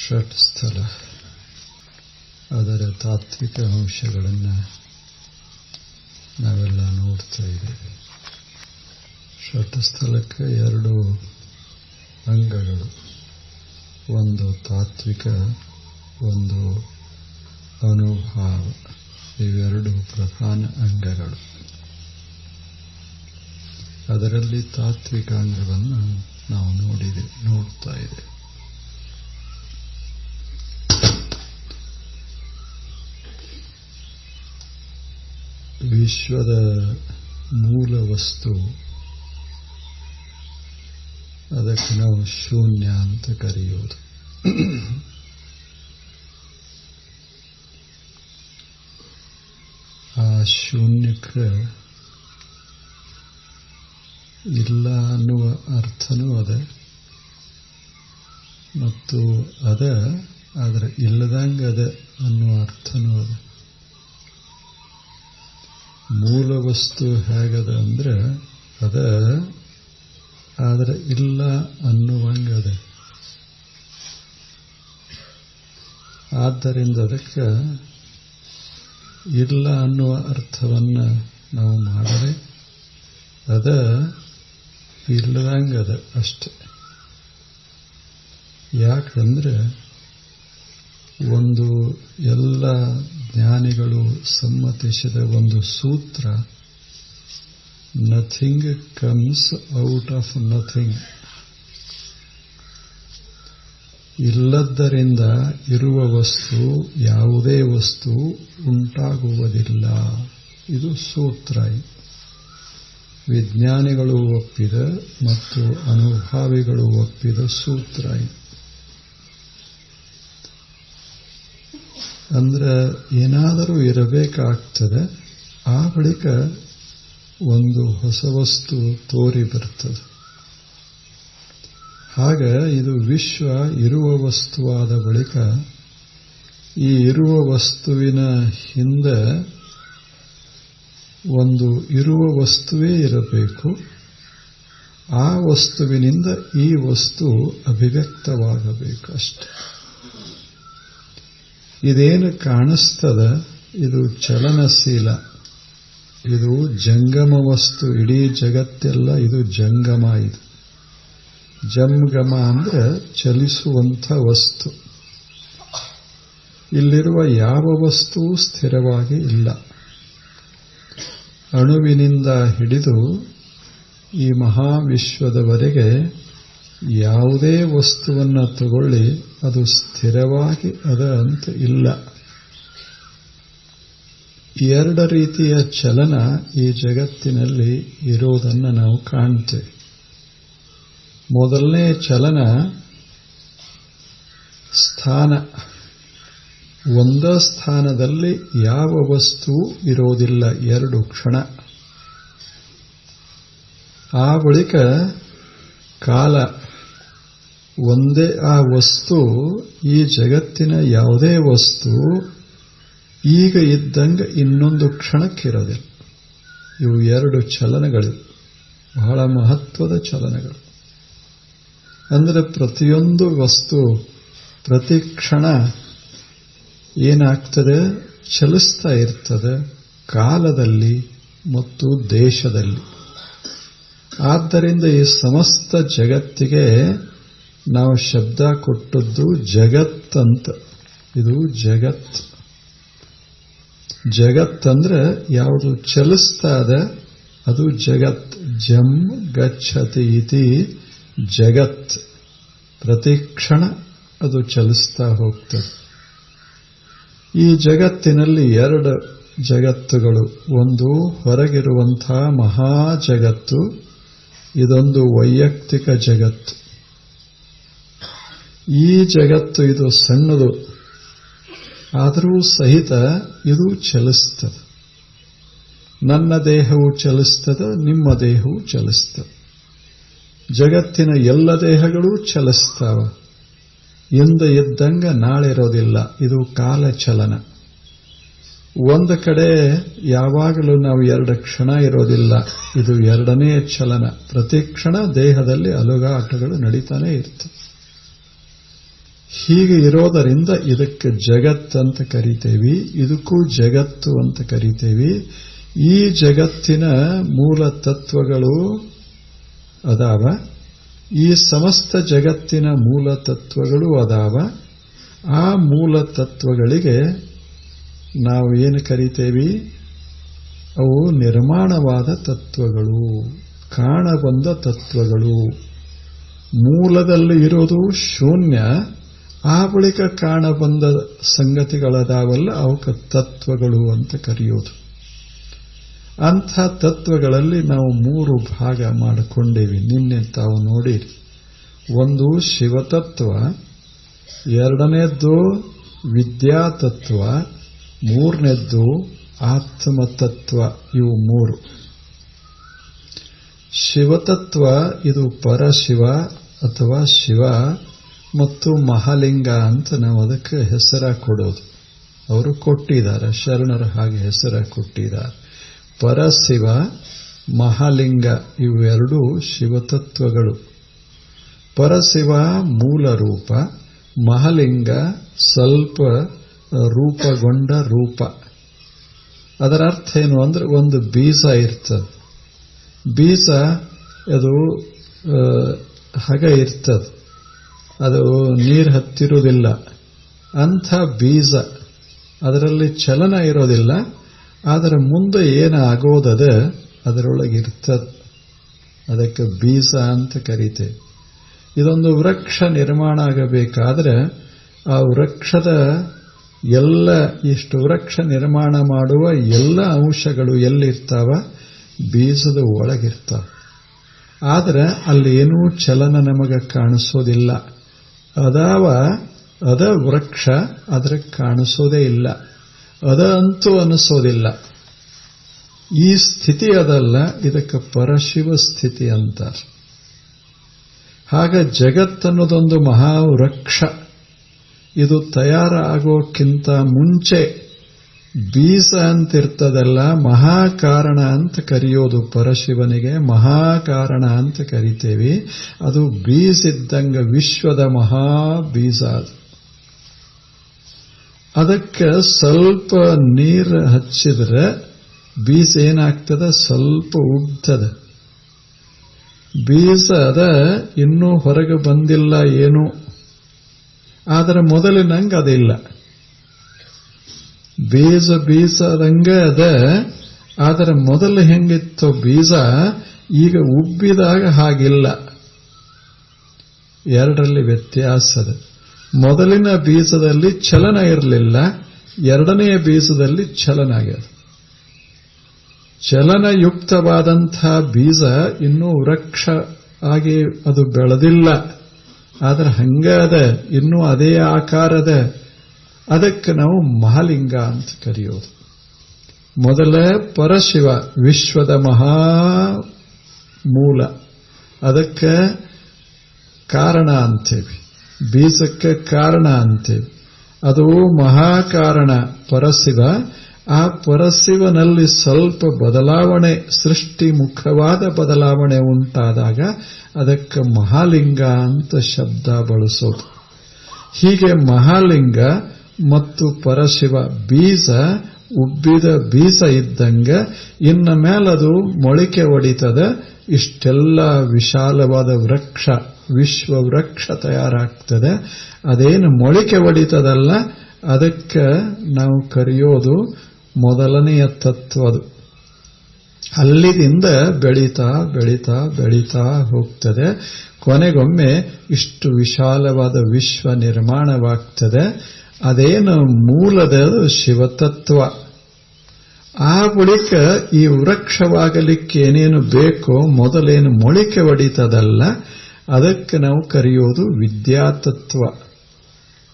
ಷಟ್ ಸ್ಥಳ ಅದರ ತಾತ್ವಿಕ ಅಂಶಗಳನ್ನು ನಾವೆಲ್ಲ ನೋಡ್ತಾ ಇದ್ದೇವೆ. ಷಟ್ ಸ್ಥಳಕ್ಕೆ ಎರಡು ಅಂಗಗಳು, ಒಂದು ತಾತ್ವಿಕ, ಒಂದು ಅನುಭಾವ. ಇವೆರಡು ಪ್ರಧಾನ ಅಂಗಗಳು. ಅದರಲ್ಲಿ ತಾತ್ವಿಕ ಅಂಗವನ್ನು ನಾವು ನೋಡ್ತಾ ಇದ್ದೇವೆ. ವಿಶ್ವದ ಮೂಲ ವಸ್ತು, ಅದಕ್ಕೆ ನಾವು ಶೂನ್ಯ ಅಂತ ಕರೆಯೋದು. ಆ ಶೂನ್ಯಕ್ಕೆ ಇಲ್ಲ ಅನ್ನುವ ಅರ್ಥನೂ ಅದ, ಮತ್ತು ಆದರೆ ಇಲ್ಲದಂಗೆ ಅದ ಅನ್ನುವ ಅರ್ಥನೂ ಅದ. ಮೂಲ ವಸ್ತು ಹೇಗದ ಅಂದ್ರೆ ಆದರೆ ಇಲ್ಲ ಅನ್ನುವಂಗದ. ಆದ್ದರಿಂದ ಅದಕ್ಕೆ ಇಲ್ಲ ಅನ್ನುವ ಅರ್ಥವನ್ನು ನಾವು ಮಾಡದೆ ಇಲ್ಲದಂಗದ ಅಷ್ಟೆ. ಯಾಕಂದ್ರೆ ಒಂದು ಎಲ್ಲ ಜ್ಞಾನಿಗಳು ಸಮ್ಮತಿಸಿದ ಒಂದು ಸೂತ್ರ, nothing comes out of nothing. ಇಲ್ಲದ್ದರಿಂದ ಇರುವ ವಸ್ತು, ಯಾವುದೇ ವಸ್ತು ಉಂಟಾಗುವುದಿಲ್ಲ. ಇದು ಸೂತ್ರ. ವಿಜ್ಞಾನಿಗಳು ಒಪ್ಪಿದ ಮತ್ತು ಅನುಭಾವಿಗಳು ಒಪ್ಪಿದ ಸೂತ್ರ. ಅಂದ್ರೆ ಏನಾದರೂ ಇರಬೇಕಾಗ್ತದೆ, ಆ ಬಳಿಕ ಒಂದು ಹೊಸ ವಸ್ತು ತೋರಿ ಬರ್ತದೆ. ಹಾಗೆ ಇದು ವಿಶ್ವ ಇರುವ ವಸ್ತುವಾದ ಬಳಿಕ ಈ ಇರುವ ವಸ್ತುವಿನ ಹಿಂದೆ ಒಂದು ಇರುವ ವಸ್ತುವೇ ಇರಬೇಕು. ಆ ವಸ್ತುವಿನಿಂದ ಈ ವಸ್ತು ಅಭಿವ್ಯಕ್ತವಾಗಬೇಕು ಅಷ್ಟೆ. ಇದೇನು ಕಾಣಿಸ್ತದ, ಇದು ಚಲನಶೀಲ, ಇದು ಜಂಗಮ ವಸ್ತು. ಇಡೀ ಜಗತ್ತೆಲ್ಲ ಇದು ಜಂಗಮ. ಇದು ಜಂಗಮ ಅಂದ್ರೆ ಚಲಿಸುವಂಥ ವಸ್ತು. ಇಲ್ಲಿರುವ ಯಾವ ವಸ್ತು ಸ್ಥಿರವಾಗಿ ಇಲ್ಲ. ಅಣುವಿನಿಂದ ಹಿಡಿದು ಈ ಮಹಾವಿಶ್ವದವರೆಗೆ ಯಾವುದೇ ವಸ್ತುವನ್ನು ತಗೊಳ್ಳಿ, ಅದು ಸ್ಥಿರವಾಗಿ ಅದ ಅಂತ ಇಲ್ಲ. ಎರಡು ರೀತಿಯ ಚಲನ ಈ ಜಗತ್ತಿನಲ್ಲಿ ಇರೋದನ್ನು ನಾವು ಕಾಣ್ತೇವೆ. ಮೊದಲನೇ ಚಲನ ಸ್ಥಾನ. ಒಂದೇ ಸ್ಥಾನದಲ್ಲಿ ಯಾವ ವಸ್ತು ಇರೋದಿಲ್ಲ, ಎರಡು ಕ್ಷಣ. ಆ ಬಳಿಕ ಕಾಲ. ಒಂದೇ ಆ ವಸ್ತು, ಈ ಜಗತ್ತಿನ ಯಾವುದೇ ವಸ್ತು ಈಗ ಇದ್ದಂಗೆ ಇನ್ನೊಂದು ಕ್ಷಣಕ್ಕಿರೋದಿಲ್ಲ. ಇವು ಎರಡು ಚಲನಗಳು, ಬಹಳ ಮಹತ್ವದ ಚಲನಗಳು. ಅಂದರೆ ಪ್ರತಿಯೊಂದು ವಸ್ತು ಪ್ರತಿ ಕ್ಷಣ ಏನಾಗ್ತದೆ, ಚಲಿಸ್ತಾ ಇರ್ತದೆ, ಕಾಲದಲ್ಲಿ ಮತ್ತು ದೇಶದಲ್ಲಿ. ಆದ್ದರಿಂದ ಈ ಸಮಸ್ತ ಜಗತ್ತಿಗೆ ನಾವು ಶಬ್ದ ಕೊಟ್ಟದ್ದು ಜಗತ್ತಂತ. ಇದು ಜಗತ್. ಜಗತ್ತಂದ್ರೆ ಯಾವುದು ಚಲಿಸ್ತಾ ಇದೆ ಅದು ಜಗತ್. ಜಂ ಗಚ್ಚತಿ ಇತಿ ಜಗತ್. ಪ್ರತಿ ಕ್ಷಣ ಅದು ಚಲಿಸ್ತಾ ಹೋಗ್ತದೆ. ಈ ಜಗತ್ತಿನಲ್ಲಿ ಎರಡು ಜಗತ್ತುಗಳು. ಒಂದು ಹೊರಗಿರುವಂಥ ಮಹಾ ಜಗತ್ತು, ಇದೊಂದು ವೈಯಕ್ತಿಕ ಜಗತ್ತು. ಈ ಜಗತ್ತು ಇದು ಸಣ್ಣದು, ಆದರೂ ಸಹಿತ ಇದು ಚಲಿಸ್ತದೆ. ನನ್ನ ದೇಹವು ಚಲಿಸ್ತದೆ, ನಿಮ್ಮ ದೇಹವು ಚಲಿಸ್ತದೆ. ಜಗತ್ತಿನ ಎಲ್ಲ ದೇಹಗಳು ಚಲಿಸ್ತಾವ. ಇಂದು ಇದ್ದಂಗೆ ನಾಳೆ ಇರೋದಿಲ್ಲ. ಇದು ಕಾಲಚಲನ. ಒಂದು ಕಡೆ ಯಾವಾಗಲೂ ನಾವು ಎರಡು ಕ್ಷಣ ಇರೋದಿಲ್ಲ. ಇದು ಎರಡನೇ ಚಲನ. ಪ್ರತಿ ಕ್ಷಣ ದೇಹದಲ್ಲಿ ಅಲುಗಾಟಗಳು ನಡೀತಾನೆ ಇರ್ತವೆ. ಹೀಗೆ ಇರೋದರಿಂದ ಇದಕ್ಕೆ ಜಗತ್ತಂತ ಕರಿತೇವೆ, ಇದಕ್ಕೂ ಜಗತ್ತು ಅಂತ ಕರಿತೇವೆ. ಈ ಜಗತ್ತಿನ ಮೂಲ ತತ್ವಗಳು ಅದಾವ, ಈ ಸಮಸ್ತ ಜಗತ್ತಿನ ಮೂಲ ತತ್ವಗಳು ಅದಾವ. ಆ ಮೂಲ ತತ್ವಗಳಿಗೆ ನಾವು ಏನು ಕರಿತೇವೆ? ಅವು ನಿರ್ಮಾಣವಾದ ತತ್ವಗಳು, ಕಾಣಬಂದ ತತ್ವಗಳು. ಮೂಲದಲ್ಲಿ ಇರೋದು ಶೂನ್ಯ, ಆ ಬಳಿಕ ಕಾಣಬಂದ ಸಂಗತಿಗಳದಾವಲ್ಲ ಅವಕ್ಕೆ ತತ್ವಗಳು ಅಂತ ಕರೆಯೋದು. ಅಂಥ ತತ್ವಗಳಲ್ಲಿ ನಾವು 3 ಭಾಗ ಮಾಡಿಕೊಂಡೇವಿ. ನಿನ್ನೆ ತಾವು ನೋಡಿರಿ. ಒಂದು ಶಿವತತ್ವ, ಎರಡನೇದ್ದು ವಿದ್ಯಾತತ್ವ, ಮೂರನೇದ್ದು ಆತ್ಮತತ್ವ. ಇವು 3. ಶಿವತತ್ವ ಇದು ಪರಶಿವ ಅಥವಾ ಶಿವ ಮತ್ತು ಮಹಾಲಿಂಗ ಅಂತ ನಾವು ಅದಕ್ಕೆ ಹೆಸರ ಕೊಡೋದು. ಅವರು ಕೊಟ್ಟಿದ್ದಾರೆ, ಶರಣರು ಹಾಗೆ ಹೆಸರ ಕೊಟ್ಟಿದ್ದಾರೆ. ಪರಶಿವ, ಮಹಾಲಿಂಗ ಇವೆರಡೂ ಶಿವತತ್ವಗಳು. ಪರಶಿವ ಮೂಲ ರೂಪ, ಮಹಾಲಿಂಗ ಸ್ವಲ್ಪ ರೂಪಗೊಂಡ ರೂಪ. ಅದರ ಅರ್ಥ ಏನು ಅಂದ್ರೆ, ಒಂದು ಬೀಜ ಇರ್ತದೆ, ಬೀಜ ಅದು ಹಾಗ ಇರ್ತದೆ, ಅದು ನೀರು ಹತ್ತಿರುವುದಿಲ್ಲ. ಅಂಥ ಬೀಜ, ಅದರಲ್ಲಿ ಚಲನ ಇರೋದಿಲ್ಲ, ಆದರೆ ಮುಂದೆ ಏನಾಗೋದದ ಅದರೊಳಗಿರ್ತದೆ. ಅದಕ್ಕೆ ಬೀಜ ಅಂತ ಕರೀತೇವೆ. ಇದೊಂದು ವೃಕ್ಷ ನಿರ್ಮಾಣ ಆಗಬೇಕಾದ್ರೆ ಆ ವೃಕ್ಷದ ಎಲ್ಲ, ಇಷ್ಟು ವೃಕ್ಷ ನಿರ್ಮಾಣ ಮಾಡುವ ಎಲ್ಲ ಅಂಶಗಳು ಎಲ್ಲಿರ್ತಾವ? ಬೀಜದ ಒಳಗಿರ್ತಾವ. ಆದರೆ ಅಲ್ಲಿ ಏನೂ ಚಲನ ನಮಗೆ ಕಾಣಿಸೋದಿಲ್ಲ. ಅದ ವೃಕ್ಷ, ಆದರೆ ಕಾಣಿಸೋದೇ ಇಲ್ಲ, ಅದ ಅಂತೂ ಅನಿಸೋದಿಲ್ಲ. ಈ ಸ್ಥಿತಿ ಅದಲ್ಲ, ಇದಕ್ಕೆ ಪರಶಿವ ಸ್ಥಿತಿ ಅಂತಾರೆ. ಹಾಗ ಜಗತ್ತನ್ನೋದೊಂದು ಮಹಾವೃಕ್ಷ. ಇದು ತಯಾರಾಗೋಕ್ಕಿಂತ ಮುಂಚೆ ಬೀಜ ಅಂತಿರ್ತದಲ್ಲ, ಮಹಾಕಾರಣ ಅಂತ ಕರೆಯೋದು. ಪರಶಿವನಿಗೆ ಮಹಾಕಾರಣ ಅಂತ ಕರಿತೇವೆ. ಅದು ಬೀಜಿದ್ದಂಗೆ, ವಿಶ್ವದ ಮಹಾ ಬೀಜ. ಅದಕ್ಕೆ ಸ್ವಲ್ಪ ನೀರು ಹಚ್ಚಿದ್ರೆ ಬೀಜ ಏನಾಗ್ತದೆ? ಸ್ವಲ್ಪ ಉಬ್ತದೆ. ಬೀಜ ಅದ ಇನ್ನೂ ಹೊರಗೆ ಬಂದಿಲ್ಲ ಏನು, ಆದರೆ ಮೊದಲಿನಂಗೆ ಅದಿಲ್ಲ. ಬೀಜದಂಗೆ ಅದ, ಆದರೆ ಮೊದಲು ಹೆಂಗಿತ್ತು ಬೀಜ, ಈಗ ಉಬ್ಬಿದಾಗ ಹಾಗಿಲ್ಲ. ಎರಡರಲ್ಲಿ ವ್ಯತ್ಯಾಸ ಅದ. ಮೊದಲಿನ ಬೀಜದಲ್ಲಿ ಚಲನ ಇರಲಿಲ್ಲ, ಎರಡನೆಯ ಬೀಜದಲ್ಲಿ ಚಲನ ಆಗ್ಯದ. ಚಲನಯುಕ್ತವಾದಂಥ ಬೀಜ ಇನ್ನೂ ವೃಕ್ಷ ಆಗಿ ಅದು ಬೆಳೆದಿಲ್ಲ, ಆದರೆ ಹಂಗ ಅದ, ಇನ್ನೂ ಅದೇ ಆಕಾರದ. ಅದಕ್ಕೆ ನಾವು ಮಹಾಲಿಂಗ ಅಂತ ಕರೆಯೋದು. ಮೊದಲ ಪರಶಿವ ವಿಶ್ವದ ಮಹಾ ಮೂಲ, ಅದಕ್ಕೆ ಕಾರಣ ಅಂತೇವಿ, ಬೀಜಕ್ಕೆ ಕಾರಣ ಅಂತೇವಿ. ಅದು ಮಹಾಕಾರಣ ಪರಶಿವ. ಆ ಪರಶಿವನಲ್ಲಿ ಸ್ವಲ್ಪ ಬದಲಾವಣೆ, ಸೃಷ್ಟಿ ಮುಖವಾದ ಬದಲಾವಣೆ ಉಂಟಾದಾಗ ಅದಕ್ಕೆ ಮಹಾಲಿಂಗ ಅಂತ ಶಬ್ದ ಬಳಸೋದು. ಹೀಗೆ ಮಹಾಲಿಂಗ ಮತ್ತು ಪರಶಿವ ಬೀಜ, ಉಬ್ಬಿದ ಬೀಜ ಇದ್ದಂಗೆ ಇನ್ನ ಮೇಲದು ಮೊಳಕೆ ಒಡಿತದ. ಇಷ್ಟೆಲ್ಲ ವಿಶಾಲವಾದ ವೃಕ್ಷ, ವಿಶ್ವ ವೃಕ್ಷ ತಯಾರಾಗ್ತದೆ. ಅದೇನು ಮೊಳಕೆ ಒಡಿತದಲ್ಲ, ಅದಕ್ಕೆ ನಾವು ಕರೆಯೋದು ಮೊದಲನೆಯ ತತ್ವದು. ಅಲ್ಲಿದಿಂದ ಬೆಳೀತಾ ಬೆಳೀತಾ ಬೆಳೀತಾ ಹೋಗ್ತದೆ. ಕೊನೆಗೊಮ್ಮೆ ಇಷ್ಟು ವಿಶಾಲವಾದ ವಿಶ್ವ ನಿರ್ಮಾಣವಾಗ್ತದೆ. ಅದೇನು ಮೂಲದ ಶಿವತತ್ವ. ಆ ಬಳಿಕ ಈ ವೃಕ್ಷವಾಗಲಿಕ್ಕೆ ಏನೇನು ಬೇಕೋ, ಮೊದಲೇನು ಮೊಳಕೆ ಒಡಿತದಲ್ಲ, ಅದಕ್ಕೆ ನಾವು ಕರೆಯೋದು ವಿದ್ಯಾತತ್ವ.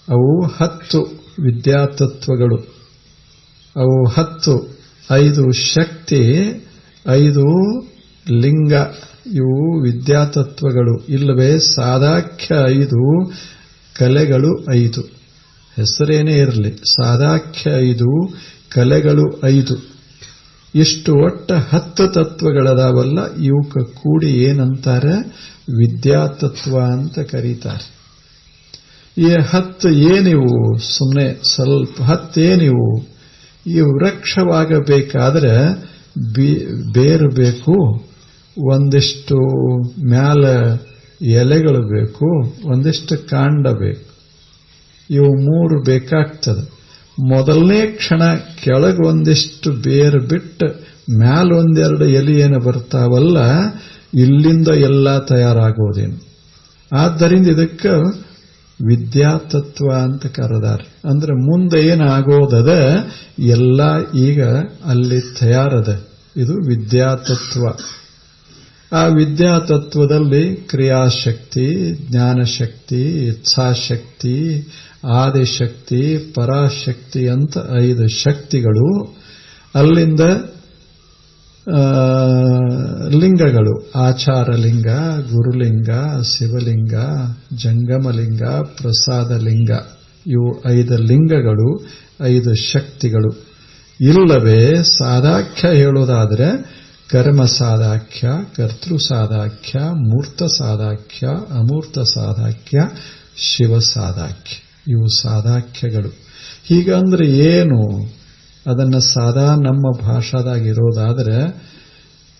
ಅವು 10 ವಿದ್ಯಾತತ್ವಗಳು. ಅವು 10, 5 ಶಕ್ತಿ, 5 ಲಿಂಗ. ಇವು ವಿದ್ಯಾತತ್ವಗಳು. ಇಲ್ಲವೇ ಸಾದಾಖ್ಯ 5, ಕಲೆಗಳು 5. ಹೆಸರೇನೇ ಇರಲಿ, ಸಾದಾಖ್ಯ 5, ಕಲೆಗಳು 5. ಇಷ್ಟು ಒಟ್ಟು 10 ತತ್ವಗಳದಾವಲ್ಲ, ಇವಕ್ಕೆ ಕೂಡಿ ಏನಂತಾರೆ? ವಿದ್ಯಾತತ್ವ ಅಂತ ಕರೀತಾರೆ. ಈ 10 ಏನಿವು? ಸುಮ್ಮನೆ ಸ್ವಲ್ಪ 10 ಏನಿವು? ಈ ವೃಕ್ಷವಾಗಬೇಕಾದ್ರೆ ಬೇರು ಬೇಕು, ಒಂದಿಷ್ಟು ಮ್ಯಾಲ ಎಲೆಗಳು ಬೇಕು, ಒಂದಿಷ್ಟು ಕಾಂಡ ಬೇಕು. ಇವು 3 ಬೇಕಾಗ್ತದೆ. ಮೊದಲನೇ ಕ್ಷಣ ಕೆಳಗೆ ಒಂದಿಷ್ಟು ಬೇರು ಬಿಟ್ಟು ಮ್ಯಾಲ ಒಂದೆರಡು ಎಲೆ ಏನು ಬರ್ತಾವಲ್ಲ, ಇಲ್ಲಿಂದ ಎಲ್ಲ ತಯಾರಾಗೋದೇನು. ಆದ್ದರಿಂದ ಇದಕ್ಕೆ ವಿದ್ಯಾತತ್ವ ಅಂತ ಕರೆದಾರೆ. ಅಂದ್ರೆ ಮುಂದೆ ಏನಾಗೋದದ ಎಲ್ಲ ಈಗ ಅಲ್ಲಿ ತಯಾರದ. ಇದು ವಿದ್ಯಾತತ್ವ. ಆ ವಿದ್ಯಾತತ್ವದಲ್ಲಿ ಕ್ರಿಯಾಶಕ್ತಿ, ಜ್ಞಾನಶಕ್ತಿ, ಇಚ್ಛಾಶಕ್ತಿ, ಆದಿಶಕ್ತಿ, ಪರಾಶಕ್ತಿ ಅಂತ 5 ಶಕ್ತಿಗಳು. ಅಲ್ಲಿಂದ ಲಿಂಗಗಳು: ಆಚಾರಲಿಂಗ, ಗುರುಲಿಂಗ, ಶಿವಲಿಂಗ, ಜಂಗಮಲಿಂಗ, ಪ್ರಸಾದಲಿಂಗ. ಇವು 5 ಲಿಂಗಗಳು, 5 ಶಕ್ತಿಗಳು. ಇಲ್ಲವೇ ಸಾದಾಖ್ಯ ಹೇಳೋದಾದರೆ ಕರ್ಮ ಸಾದಾಖ್ಯ, ಕರ್ತೃ ಸಾದಾಖ್ಯ, ಮೂರ್ತ ಸಾದಾಖ್ಯ, ಅಮೂರ್ತ ಸಾದಾಖ್ಯ, ಶಿವ ಸಾದಾಖ್ಯ. ಇವು ಸಾದಾಖ್ಯಗಳು. ಹೀಗಂದ್ರೆ ಏನು? ಅದನ್ನು ಸಾದಾ ನಮ್ಮ ಭಾಷಾದಾಗಿರೋದಾದರೆ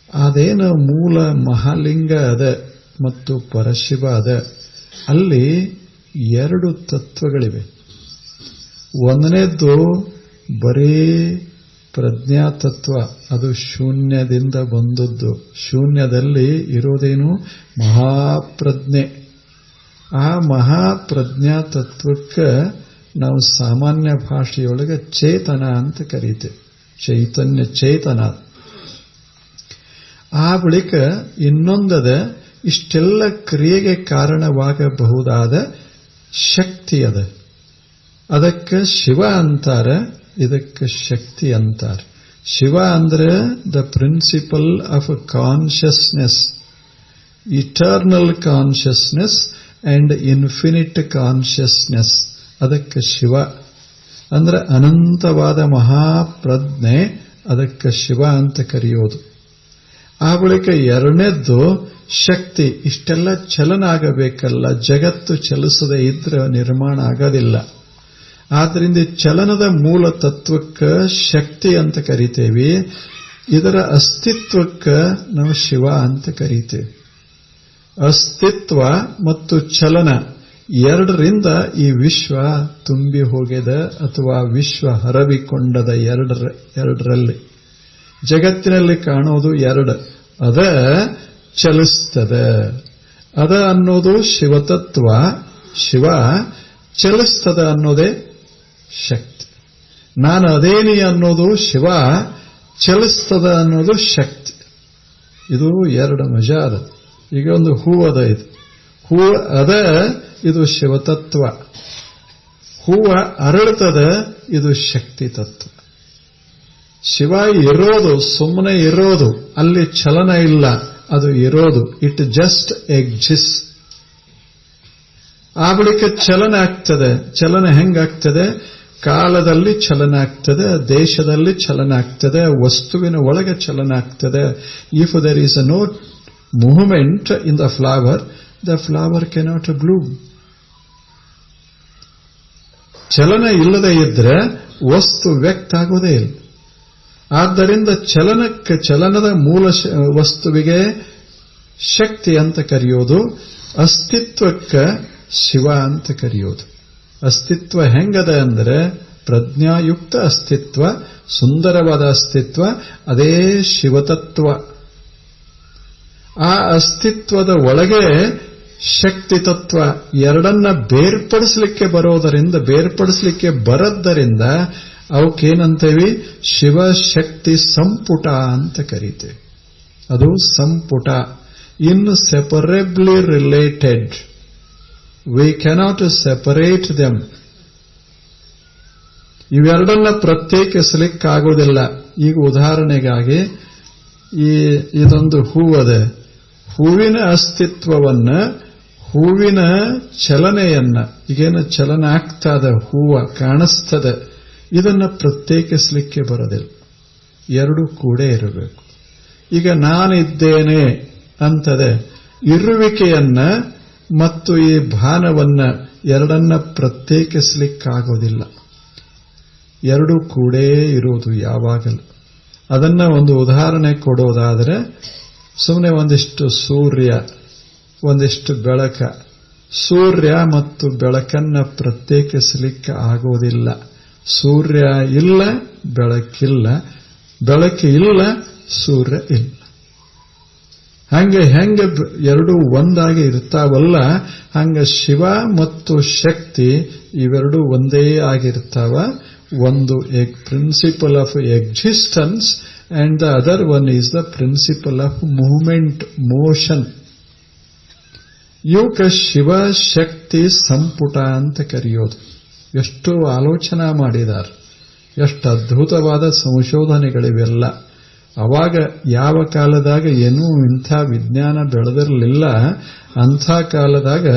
ಅದೇನು ಮೂಲ ಮಹಾಲಿಂಗ ಅದ ಮತ್ತು ಪರಶಿವ ಅದ. ಅಲ್ಲಿ 2 ತತ್ವಗಳಿವೆ. ಒಂದನೇದ್ದು ಬರೀ ಪ್ರಜ್ಞಾತತ್ವ, ಅದು ಶೂನ್ಯದಿಂದ ಬಂದದ್ದು. ಶೂನ್ಯದಲ್ಲಿ ಇರೋದೇನು? ಮಹಾಪ್ರಜ್ಞೆ. ಆ ಮಹಾಪ್ರಜ್ಞಾತತ್ವಕ್ಕೆ ನಾವು ಸಾಮಾನ್ಯ ಭಾಷೆಯೊಳಗೆ ಚೇತನ ಅಂತ ಕರೀತೇವೆ. ಚೈತನ್ಯ, ಚೇತನ. ಆ ಬಳಿಕ ಇನ್ನೊಂದದ ಇಷ್ಟೆಲ್ಲ ಕ್ರಿಯೆಗೆ ಕಾರಣವಾಗಬಹುದಾದ ಶಕ್ತಿ ಅದ. ಅದಕ್ಕೆ ಶಿವ ಅಂತಾರೆ, ಇದಕ್ಕೆ ಶಕ್ತಿ ಅಂತಾರೆ. ಶಿವ ಅಂದ್ರೆ the principle of consciousness, eternal consciousness and infinite consciousness. ಅದಕ್ಕೆ ಶಿವ ಅಂದ್ರೆ ಅನಂತವಾದ ಮಹಾಪ್ರಜ್ಞೆ. ಅದಕ್ಕೆ ಶಿವ ಅಂತ ಕರೆಯೋದು. ಆ ಬಳಿಕ ಎರಡನೇದ್ದು ಶಕ್ತಿ. ಇಷ್ಟೆಲ್ಲ ಚಲನ ಆಗಬೇಕಲ್ಲ, ಜಗತ್ತು ಚಲಿಸದೇ ಇದ್ರೆ ನಿರ್ಮಾಣ ಆಗೋದಿಲ್ಲ. ಆದ್ದರಿಂದ ಚಲನದ ಮೂಲ ತತ್ವಕ್ಕೆ ಶಕ್ತಿ ಅಂತ ಕರಿತೇವೆ. ಇದರ ಅಸ್ತಿತ್ವಕ್ಕೆ ನಾವು ಶಿವ ಅಂತ ಕರೀತೇವೆ. ಅಸ್ತಿತ್ವ ಮತ್ತು ಚಲನ ಎರಡರಿಂದ ಈ ವಿಶ್ವ ತುಂಬಿ ಹೋಗಿದೆ, ಅಥವಾ ವಿಶ್ವ ಹರವಿಕೊಂಡದ ಎರಡರಲ್ಲಿ. ಜಗತ್ತಿನಲ್ಲಿ ಕಾಣೋದು 2. ಅದ ಚಲಿಸ್ತದೆ. ಅದ ಅನ್ನೋದು ಶಿವತತ್ವ. ಶಿವ ಚಲಿಸ್ತದ ಅನ್ನೋದೇ ಶಕ್ತಿ. ನಾನು ಅದೇನಿ ಅನ್ನೋದು ಶಿವ, ಚಲಿಸ್ತದ ಅನ್ನೋದು ಶಕ್ತಿ. ಇದು 2 ಮಜಾ ಅದ. ಈಗ ಒಂದು ಹೂವದ, ಇದು ಹೂವು ಅದ, ಇದು ಶಿವತತ್ವ. ಹೂವ ಅರಳುತ್ತದ, ಇದು ಶಕ್ತಿ ತತ್ವ. ಶಿವ ಇರೋದು, ಸುಮ್ಮನೆ ಇರೋದು, ಅಲ್ಲಿ ಚಲನ ಇಲ್ಲ, ಅದು ಇರೋದು. It just exist. ಆ ಬಳಿಕ ಚಲನ ಆಗ್ತದೆ. ಚಲನ ಹೆಂಗಾಗ್ತದೆ? ಕಾಲದಲ್ಲಿ ಚಲನ ಆಗ್ತದೆ, ದೇಶದಲ್ಲಿ ಚಲನ ಆಗ್ತದೆ, ವಸ್ತುವಿನ ಒಳಗೆ ಚಲನ ಆಗ್ತದೆ. If there is no movement in the flower cannot bloom. ಚಲನ ಇಲ್ಲದೆ ಇದ್ರೆ ವಸ್ತು ವ್ಯಕ್ತ ಆಗೋದೇ ಇಲ್ಲ. ಆದ್ದರಿಂದ ಚಲನದ ಮೂಲ ವಸ್ತುವಿಗೆ ಶಕ್ತಿ ಅಂತ ಕರೆಯೋದು. ಅಸ್ತಿತ್ವಕ್ಕೆ ಶಿವ ಅಂತ ಕರೆಯೋದು. ಅಸ್ತಿತ್ವ ಹೆಂಗದ ಅಂದರೆ ಪ್ರಜ್ಞಾಯುಕ್ತ ಅಸ್ತಿತ್ವ, ಸುಂದರವಾದ ಅಸ್ತಿತ್ವ. ಅದೇ ಶಿವತತ್ವ. ಆ ಅಸ್ತಿತ್ವದ ಒಳಗೆ ಶಕ್ತಿ ತತ್ವ. ಎರಡನ್ನ ಬೇರ್ಪಡಿಸಲಿಕ್ಕೆ ಬರದ್ದರಿಂದ ಅವಕ್ಕೇನಂತೇವಿ? ಶಿವಶಕ್ತಿ ಸಂಪುಟ ಅಂತ ಕರೀತೇವೆ. ಅದು ಸಂಪುಟ. Inseparably related. We cannot separate them. ಇವೆರಡನ್ನ ಪ್ರತ್ಯೇಕಿಸಲಿಕ್ಕಾಗೋದಿಲ್ಲ. ಈಗ ಉದಾಹರಣೆಗಾಗಿ ಇದೊಂದು ಹೂವದ. ಹೂವಿನ ಅಸ್ತಿತ್ವವನ್ನ, ಹೂವಿನ ಚಲನೆಯನ್ನ, ಈಗೇನು ಚಲನ ಆಗ್ತದ, ಹೂವ ಕಾಣಿಸ್ತದೆ, ಇದನ್ನ ಪ್ರತ್ಯೇಕಿಸಲಿಕ್ಕೆ ಬರೋದಿಲ್ಲ. 2 ಕೂಡೇ ಇರಬೇಕು. ಈಗ ನಾನಿದ್ದೇನೆ ಅಂತದೆ. ಇರುವಿಕೆಯನ್ನ ಮತ್ತು ಈ ಭಾನವನ್ನ ಎರಡನ್ನ ಪ್ರತ್ಯೇಕಿಸಲಿಕ್ಕಾಗೋದಿಲ್ಲ. ಎರಡು ಕೂಡೇ ಇರುವುದು ಯಾವಾಗಲೂ. ಅದನ್ನ ಒಂದು ಉದಾಹರಣೆ ಕೊಡೋದಾದರೆ, ಸುಮ್ಮನೆ ಒಂದಿಷ್ಟು ಸೂರ್ಯ, ಒಂದಿಷ್ಟು ಬೆಳಕ. ಸೂರ್ಯ ಮತ್ತು ಬೆಳಕನ್ನ ಪ್ರತ್ಯೇಕಿಸಲಿಕ್ಕೆ ಆಗೋದಿಲ್ಲ. ಸೂರ್ಯ ಇಲ್ಲ, ಬೆಳಕಿಲ್ಲ, ಬೆಳಕು ಇಲ್ಲ, ಸೂರ್ಯ ಇಲ್ಲ. ಹೆಂಗೆ ಎರಡೂ ಒಂದಾಗಿ ಇರ್ತಾವಲ್ಲ, ಹಂಗ ಶಿವ ಮತ್ತು ಶಕ್ತಿ ಇವೆರಡೂ ಒಂದೇ ಆಗಿರ್ತಾವ. ಒಂದು principle of existence and the other one is the principle of movement, motion. ಇವಕ್ಕೆ ಶಿವ ಶಕ್ತಿ ಸಂಪುಟ ಅಂತ ಕರೆಯೋದು. ಎಷ್ಟು ಆಲೋಚನಾ ಮಾಡಿದ್ದಾರೆ, ಎಷ್ಟು ಅದ್ಭುತವಾದ ಸಂಶೋಧನೆಗಳಿವೆಲ್ಲ. ಅವಾಗ ಯಾವ ಕಾಲದಾಗ ಏನೂ ಇಂಥ ವಿಜ್ಞಾನ ಬೆಳೆದಿರಲಿಲ್ಲ. ಅಂಥ ಕಾಲದಾಗ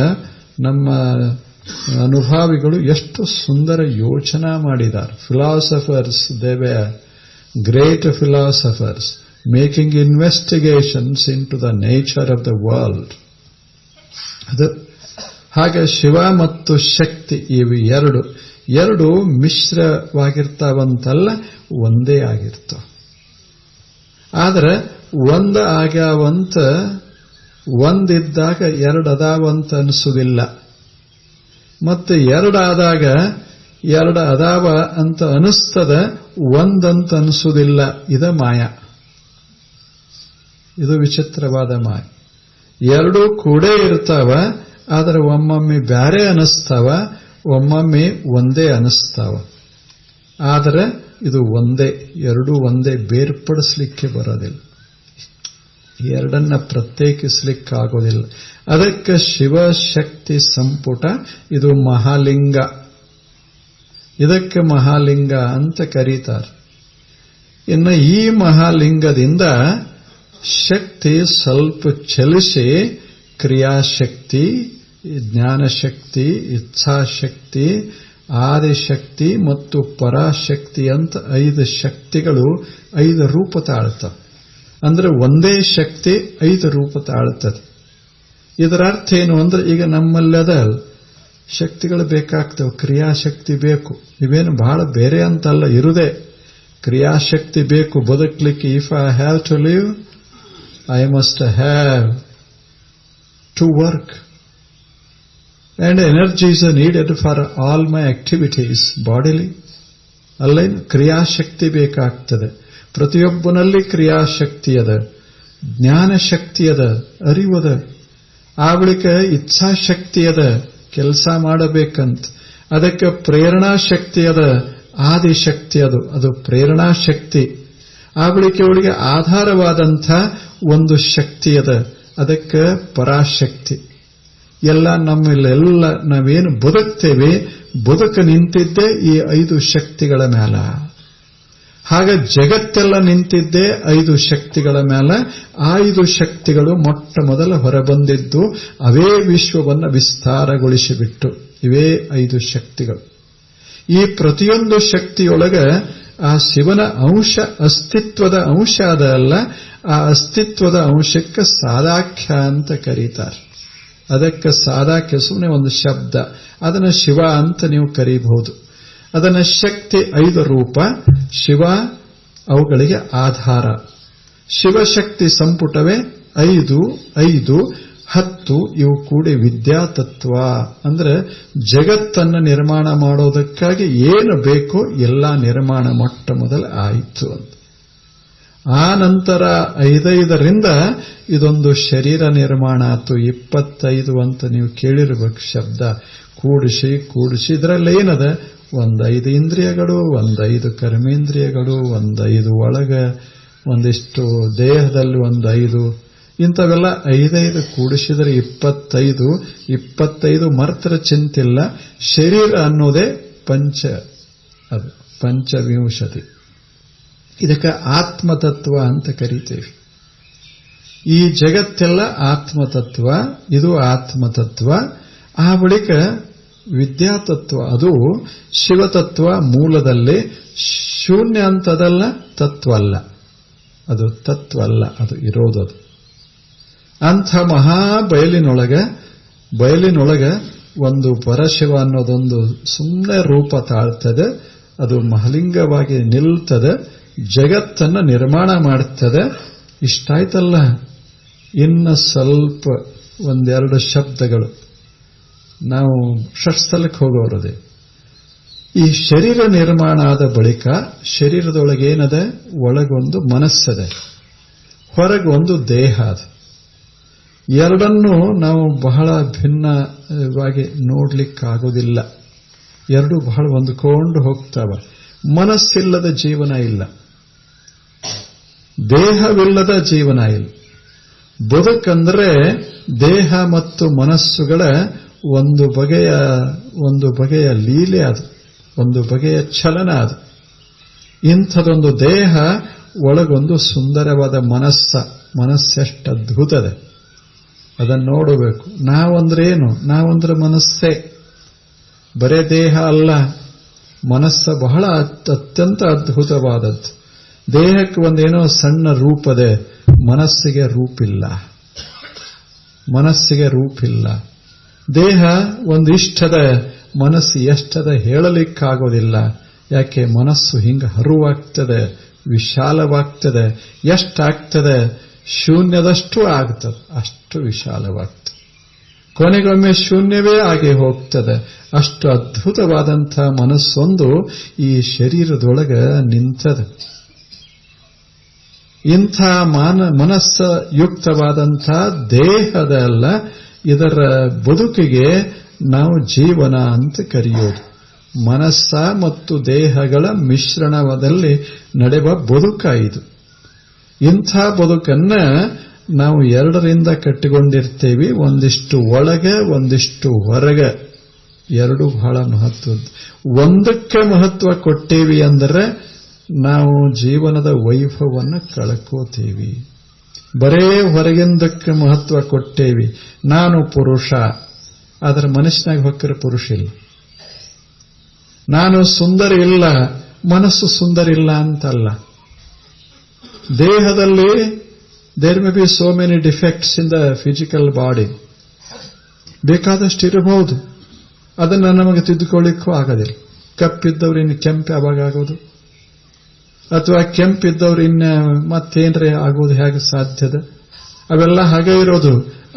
ನಮ್ಮ ಅನುಭಾವಿಗಳು ಎಷ್ಟು ಸುಂದರ ಯೋಚನಾ ಮಾಡಿದ್ದಾರೆ. Philosophers, they were great philosophers making investigations into the nature of the world. ಅದು ಹಾಗೆ ಶಿವ ಮತ್ತು ಶಕ್ತಿ ಇವು ಎರಡು ಮಿಶ್ರವಾಗಿರ್ತಾವಂತಲ್ಲ, ಒಂದೇ ಆಗಿರ್ತಾವ. ಆದ್ರೆ ಒಂದ ಆಗ್ಯಾವಂತ, ಒಂದಿದ್ದಾಗ ಎರಡು ಅದಾವಂತ ಅನಿಸುವುದಿಲ್ಲ. ಮತ್ತೆ ಎರಡಾದಾಗ ಎರಡು ಅದಾವ ಅಂತ ಅನಿಸ್ತದ, ಒಂದಂತ ಅನಿಸುವುದಿಲ್ಲ. ಇದ ಮಾಯ. ಇದು ವಿಚಿತ್ರವಾದ ಮಾಯ. ಎರಡೂ ಕೂಡೇ ಇರ್ತಾವ, ಆದರೆ ಒಮ್ಮೊಮ್ಮೆ ಬ್ಯಾರೆ ಅನಿಸ್ತಾವ, ಒಮ್ಮೊಮ್ಮೆ ಒಂದೇ ಅನಿಸ್ತಾವ. ಆದರೆ ಇದು ಒಂದೇ, ಎರಡೂ ಒಂದೇ, ಬೇರ್ಪಡಿಸಲಿಕ್ಕೆ ಬರೋದಿಲ್ಲ. ಎರಡನ್ನ ಪ್ರತ್ಯೇಕಿಸಲಿಕ್ಕಾಗೋದಿಲ್ಲ. ಅದಕ್ಕೆ ಶಿವಶಕ್ತಿ ಸಂಪುಟ ಇದು ಮಹಾಲಿಂಗ. ಇದಕ್ಕೆ ಮಹಾಲಿಂಗ ಅಂತ ಕರೀತಾರೆ. ಇನ್ನು ಈ ಮಹಾಲಿಂಗದಿಂದ ಶಕ್ತಿ ಸ್ವಲ್ಪ ಚಲಿಸಿ ಕ್ರಿಯಾಶಕ್ತಿ, ಜ್ಞಾನಶಕ್ತಿ, ಇಚ್ಛಾಶಕ್ತಿ, ಆದಿಶಕ್ತಿ ಮತ್ತು ಪರಾಶಕ್ತಿ ಅಂತ 5 ಶಕ್ತಿಗಳು 5 ರೂಪ ತಾಳ್ತವೆ. ಅಂದ್ರೆ ಒಂದೇ ಶಕ್ತಿ 5 ರೂಪ ತಾಳ್ತದೆ. ಇದರ ಅರ್ಥ ಏನು ಅಂದ್ರೆ, ಈಗ ನಮ್ಮಲ್ಲದ ಶಕ್ತಿಗಳು ಬೇಕಾಗ್ತವೆ. ಕ್ರಿಯಾಶಕ್ತಿ ಬೇಕು. ಇವೇನು ಬಹಳ ಬೇರೆ ಅಂತಲ್ಲ, ಇರುದೇ ಕ್ರಿಯಾಶಕ್ತಿ ಬೇಕು ಬದುಕಲಿಕ್ಕೆ. If I have to live, I must have to work. And energy is needed for all my activities bodily. ಅಲ್ಲೇನು ಕ್ರಿಯಾಶಕ್ತಿ ಬೇಕಾಗ್ತದೆ. ಪ್ರತಿಯೊಬ್ಬನಲ್ಲಿ ಕ್ರಿಯಾಶಕ್ತಿ ಅದ, ಜ್ಞಾನಶಕ್ತಿ ಅದ, ಅರಿವದ. ಆ ಬಳಿಕ ಇಚ್ಛಾಶಕ್ತಿ ಅದ, ಕೆಲಸ ಮಾಡಬೇಕಂತ. ಅದಕ್ಕೆ ಪ್ರೇರಣಾಶಕ್ತಿ ಅದ, ಆದಿಶಕ್ತಿ ಅದು ಪ್ರೇರಣಾಶಕ್ತಿ. ಆ ಬಳಿಕ ಅವಳಿಗೆ ಆಧಾರವಾದಂಥ ಒಂದು ಶಕ್ತಿ ಅದ, ಅದಕ್ಕೆ ಪರಾಶಕ್ತಿ. ಎಲ್ಲ ನಮ್ಮಲ್ಲೆಲ್ಲ ನಾವೇನು ಬದುಕ್ತೇವೆ, ಬದುಕು ನಿಂತಿದ್ದೇ ಈ 5 ಶಕ್ತಿಗಳ ಮೇಲ. ಹಾಗೆ ಜಗತ್ತೆಲ್ಲ ನಿಂತಿದ್ದೇ 5 ಶಕ್ತಿಗಳ ಮೇಲ. ಆ 5 ಶಕ್ತಿಗಳು ಮೊಟ್ಟ ಮೊದಲ ಹೊರಬಂದಿದ್ದು ಅವೇ ವಿಶ್ವವನ್ನು ವಿಸ್ತಾರಗೊಳಿಸಿಬಿಟ್ಟು. ಇವೇ 5 ಶಕ್ತಿಗಳು. ಈ ಪ್ರತಿಯೊಂದು ಶಕ್ತಿಯೊಳಗೆ ಆ ಶಿವನ ಅಂಶ, ಅಸ್ತಿತ್ವದ ಅಂಶ ಅದಲ್ಲ. ಆ ಅಸ್ತಿತ್ವದ ಅಂಶಕ್ಕೆ ಸಾದಾಖ್ಯ ಅಂತ ಕರೀತಾರೆ. ಅದಕ್ಕೆ ಸಾದಾಖ್ಯ ಸುಮ್ಮನೆ ಒಂದು ಶಬ್ದ. ಅದನ್ನು ಶಿವ ಅಂತ ನೀವು ಕರೀಬಹುದು. ಅದನ್ನ ಶಕ್ತಿ 5 ರೂಪ, ಶಿವ ಅವುಗಳಿಗೆ ಆಧಾರ. ಶಿವಶಕ್ತಿ ಸಂಪುಟವೇ 5, 5, 10 ಇವು ಕೂಡಿ ವಿದ್ಯಾತತ್ವ. ಅಂದ್ರೆ ಜಗತ್ತನ್ನು ನಿರ್ಮಾಣ ಮಾಡೋದಕ್ಕಾಗಿ ಏನು ಬೇಕೋ ಎಲ್ಲ ನಿರ್ಮಾಣ ಮೊಟ್ಟ ಮೊದಲ ಆಯಿತು ಅಂತ. ಆ ನಂತರ 5ರಿಂದ ಇದೊಂದು ಶರೀರ ನಿರ್ಮಾಣ ಆಯ್ತು. 25 ಅಂತ ನೀವು ಕೇಳಿರ್ಬೇಕು ಶಬ್ದ. ಕೂಡಿಸಿ ಇದರಲ್ಲಿ ಏನದ, 5 ಇಂದ್ರಿಯಗಳು, 5 ಕರ್ಮೇಂದ್ರಿಯಗಳು, 5 ಒಳಗ, ಒಂದಿಷ್ಟು ದೇಹದಲ್ಲಿ 5. ಇಂಥವೆಲ್ಲ 5 ಕೂಡಿಸಿದರೆ 25 ಮರ್ತರ ಚಿಂತಿಲ್ಲ. ಶರೀರ ಅನ್ನೋದೇ ಪಂಚವಿಂಶತಿ. ಇದಕ್ಕೆ ಆತ್ಮತತ್ವ ಅಂತ ಕರೀತೇವೆ. ಈ ಜಗತ್ತೆಲ್ಲ ಆತ್ಮತತ್ವ, ಇದು ಆತ್ಮತತ್ವ. ಆ ಬಳಿಕ ವಿದ್ಯಾತತ್ವ, ಅದು ಶಿವತತ್ವ. ಮೂಲದಲ್ಲಿ ಶೂನ್ಯ ಅಂತದಲ್ಲ, ತತ್ವ ಅಲ್ಲ, ಅದು ತತ್ವ ಅಲ್ಲ, ಅದು ಇರೋದದು. ಅಂಥ ಮಹಾ ಬಯಲಿನೊಳಗ ಒಂದು ಪರಶಿವ ಅನ್ನೋದೊಂದು ಸುಮ್ಮನೆ ರೂಪ ತಾಳ್ತದೆ, ಅದು ಮಹಲಿಂಗವಾಗಿ ನಿಲ್ತದೆ, ಜಗತ್ತನ್ನು ನಿರ್ಮಾಣ ಮಾಡುತ್ತದೆ. ಇಷ್ಟಾಯ್ತಲ್ಲ, ಇನ್ನು ಸ್ವಲ್ಪ ಒಂದೆರಡು ಶಬ್ದಗಳು. ನಾವು ಷಟ್ಸ್ಥಲಕ್ಕೆ ಹೋಗೋರದೆ. ಈ ಶರೀರ ನಿರ್ಮಾಣ ಆದ ಬಳಿಕ ಶರೀರದೊಳಗೇನದೆ? ಒಳಗೊಂದು ಮನಸ್ಸದೆ, ಹೊರಗೊಂದು ದೇಹ ಅದ. ಎರಡನ್ನೂ ನಾವು ಬಹಳ ಭಿನ್ನವಾಗಿ ನೋಡ್ಲಿಕ್ಕಾಗೋದಿಲ್ಲ. ಎರಡು ಬಹಳ ಹೊಂದ್ಕೊಂಡು ಹೋಗ್ತಾವ. ಮನಸ್ಸಿಲ್ಲದ ಜೀವನ ಇಲ್ಲ, ದೇಹವಿಲ್ಲದ ಜೀವನ ಇಲ್ಲ. ಬದುಕಂದ್ರೆ ದೇಹ ಮತ್ತು ಮನಸ್ಸುಗಳ ಒಂದು ಬಗೆಯ ಲೀಲೆ ಅದು, ಒಂದು ಬಗೆಯ ಚಲನ ಅದು. ಇಂಥದೊಂದು ದೇಹ ಒಳಗೊಂದು ಸುಂದರವಾದ ಮನಸ್ಸೆಷ್ಟು ಅದ್ಭುತದೆ, ಅದನ್ನು ನೋಡಬೇಕು. ನಾವಂದ್ರೇನು? ನಾವಂದ್ರೆ ಮನಸ್ಸೇ, ಬರೇ ದೇಹ ಅಲ್ಲ. ಮನಸ್ಸು ಬಹಳ ಅತ್ಯಂತ ಅದ್ಭುತವಾದದ್ದು. ದೇಹಕ್ಕೆ ಒಂದೇನೋ ಸಣ್ಣ ರೂಪದೆ, ಮನಸ್ಸಿಗೆ ರೂಪಿಲ್ಲ. ಮನಸ್ಸಿಗೆ ರೂಪಿಲ್ಲ. ದೇಹ ಒಂದಿಷ್ಟದ, ಮನಸ್ಸು ಎಷ್ಟದ ಹೇಳಲಿಕ್ಕಾಗೋದಿಲ್ಲ. ಯಾಕೆ? ಮನಸ್ಸು ಹಿಂಗೆ ಹರುವಾಗ್ತದೆ, ವಿಶಾಲವಾಗ್ತದೆ. ಎಷ್ಟಾಗ್ತದೆ? ಶೂನ್ಯದಷ್ಟು ಆಗ್ತದೆ, ಅಷ್ಟು ವಿಶಾಲವಾಗ್ತದೆ. ಕೊನೆಗೊಮ್ಮೆ ಶೂನ್ಯವೇ ಆಗಿ ಹೋಗ್ತದೆ. ಅಷ್ಟು ಅದ್ಭುತವಾದಂಥ ಮನಸ್ಸೊಂದು ಈ ಶರೀರದೊಳಗೆ ನಿಂತದೆ. ಇಂಥ ಮನಸ್ಸ ಯುಕ್ತವಾದಂಥ ದೇಹದಲ್ಲ, ಇದರ ಬದುಕಿಗೆ ನಾವು ಜೀವನ ಅಂತ ಕರೆಯೋದು. ಮನಸ್ಸ ಮತ್ತು ದೇಹಗಳ ಮಿಶ್ರಣದಲ್ಲಿ ನಡೆಯುವ ಬದುಕ ಇದು. ಇಂಥ ಬದುಕನ್ನ ನಾವು ಎರಡರಿಂದ ಕಟ್ಟಿಕೊಂಡಿರ್ತೇವೆ. ಒಂದಿಷ್ಟು ಒಳಗೆ, ಒಂದಿಷ್ಟು ಹೊರಗೆ. ಎರಡು ಬಹಳ ಮಹತ್ವದ್ದು. ಒಂದಕ್ಕೆ ಮಹತ್ವ ಕೊಟ್ಟೇವಿ ಅಂದರೆ ನಾವು ಜೀವನದ ವೈಭವವನ್ನು ಕಳ್ಕೋತೀವಿ. ಬರೇ ಹೊರಗಿಂದಕ್ಕೆ ಮಹತ್ವ ಕೊಟ್ಟೇವಿ. ನಾನು ಪುರುಷ, ಆದರೆ ಮನಸ್ಸಿನಾಗ ಹೊಕ್ಕರೆ ಪುರುಷ ಇಲ್ಲ. ನಾನು ಸುಂದರ ಇಲ್ಲ, ಮನಸ್ಸು ಸುಂದರ ಇಲ್ಲ ಅಂತಲ್ಲ. ದೇಹದಲ್ಲಿ there may be so many defects in the physical body. ಬೇಕಾದಷ್ಟು ಇರಬಹುದು, ಅದನ್ನು ನಮಗೆ ತಿದ್ದುಕೊಳ್ಳಿಕ್ಕೂ ಆಗೋದಿಲ್ಲ. ಕಪ್ಪಿದ್ದವ್ರು ಇನ್ನು ಕೆಂಪು ಯಾವಾಗ ಆಗೋದು? ಅಥವಾ ಕೆಂಪಿದ್ದವ್ರು ಇನ್ನು ಮತ್ತೇನ್ರೆ ಆಗೋದು ಹೇಗೆ ಸಾಧ್ಯದ? ಅವೆಲ್ಲ ಹಾಗೆ ಇರೋದು.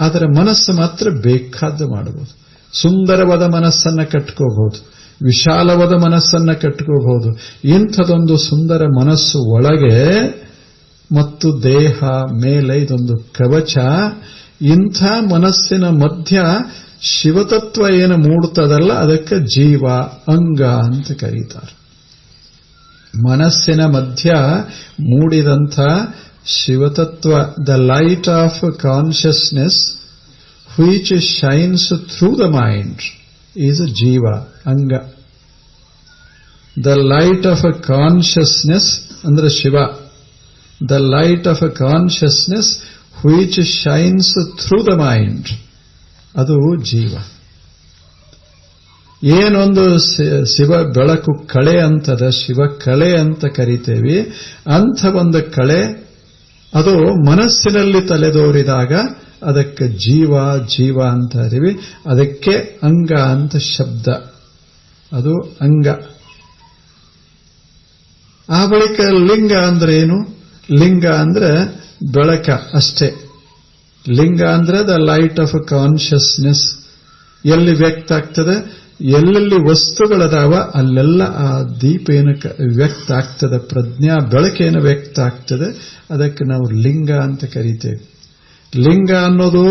ಆದರೆ ಮನಸ್ಸು ಮಾತ್ರ ಬೇಕಾದ್ದು ಮಾಡಬಹುದು. ಸುಂದರವಾದ ಮನಸ್ಸನ್ನ ಕಟ್ಕೋಬಹುದು, ವಿಶಾಲವಾದ ಮನಸ್ಸನ್ನ ಕಟ್ಕೋಬಹುದು. ಇಂಥದೊಂದು ಸುಂದರ ಮನಸ್ಸು ಒಳಗೆ ಮತ್ತು ದೇಹ ಮೇಲೆ ಇದೊಂದು ಕವಚ. ಇಂಥ ಮನಸ್ಸಿನ ಮಧ್ಯ ಶಿವತತ್ವ ಏನು ಮೂಡ್ತದಲ್ಲ, ಅದಕ್ಕೆ ಜೀವ ಅಂಗ ಅಂತ ಕರೀತಾರೆ. ಮನಸ್ಸಿನ ಮಧ್ಯ ಮೂಡಿದಂಥ ಶಿವತತ್ವ, the light of consciousness which shines through the mind is ಜೀವ ಅಂಗ. The light of a consciousness ಅಂದ್ರೆ Shiva. The light of a consciousness which shines through the mind, ಅದು ಜೀವ. ಏನೊಂದು ಶಿವ ಬೆಳಕು ಕಳೆ ಅಂತದ, ಶಿವ ಕಳೆ ಅಂತ ಕರಿತೇವೆ. ಅಂಥ ಒಂದು ಕಳೆ ಅದು ಮನಸ್ಸಿನಲ್ಲಿ ತಲೆದೋರಿದಾಗ ಅದಕ್ಕೆ ಜೀವ ಜೀವ ಅಂತ ಅರಿವಿ. ಅದಕ್ಕೆ ಅಂಗ ಅಂತ ಶಬ್ದ, ಅದು ಅಂಗ. ಆ ಬಳಿಕ ಲಿಂಗ ಅಂದ್ರೆ ಏನು? ಲಿಂಗ ಅಂದ್ರೆ ಬೆಳಕ ಅಷ್ಟೇ. ಲಿಂಗ ಅಂದ್ರೆ ದ ಲೈಟ್ ಆಫ್ ಕಾನ್ಷಿಯಸ್ನೆಸ್. ಎಲ್ಲಿ ವ್ಯಕ್ತ ಆಗ್ತದೆ? ಎಲ್ಲೆಲ್ಲಿ ವಸ್ತುಗಳದಾವ ಅಲ್ಲೆಲ್ಲ ಆ ದೀಪ ಏನು ವ್ಯಕ್ತ ಆಗ್ತದೆ, ಪ್ರಜ್ಞಾ ಬೆಳಕೇನು ವ್ಯಕ್ತ ಆಗ್ತದೆ, ಅದಕ್ಕೆ ನಾವು ಲಿಂಗ ಅಂತ ಕರೀತೇವೆ. ಲಿಂಗ ಅನ್ನೋದು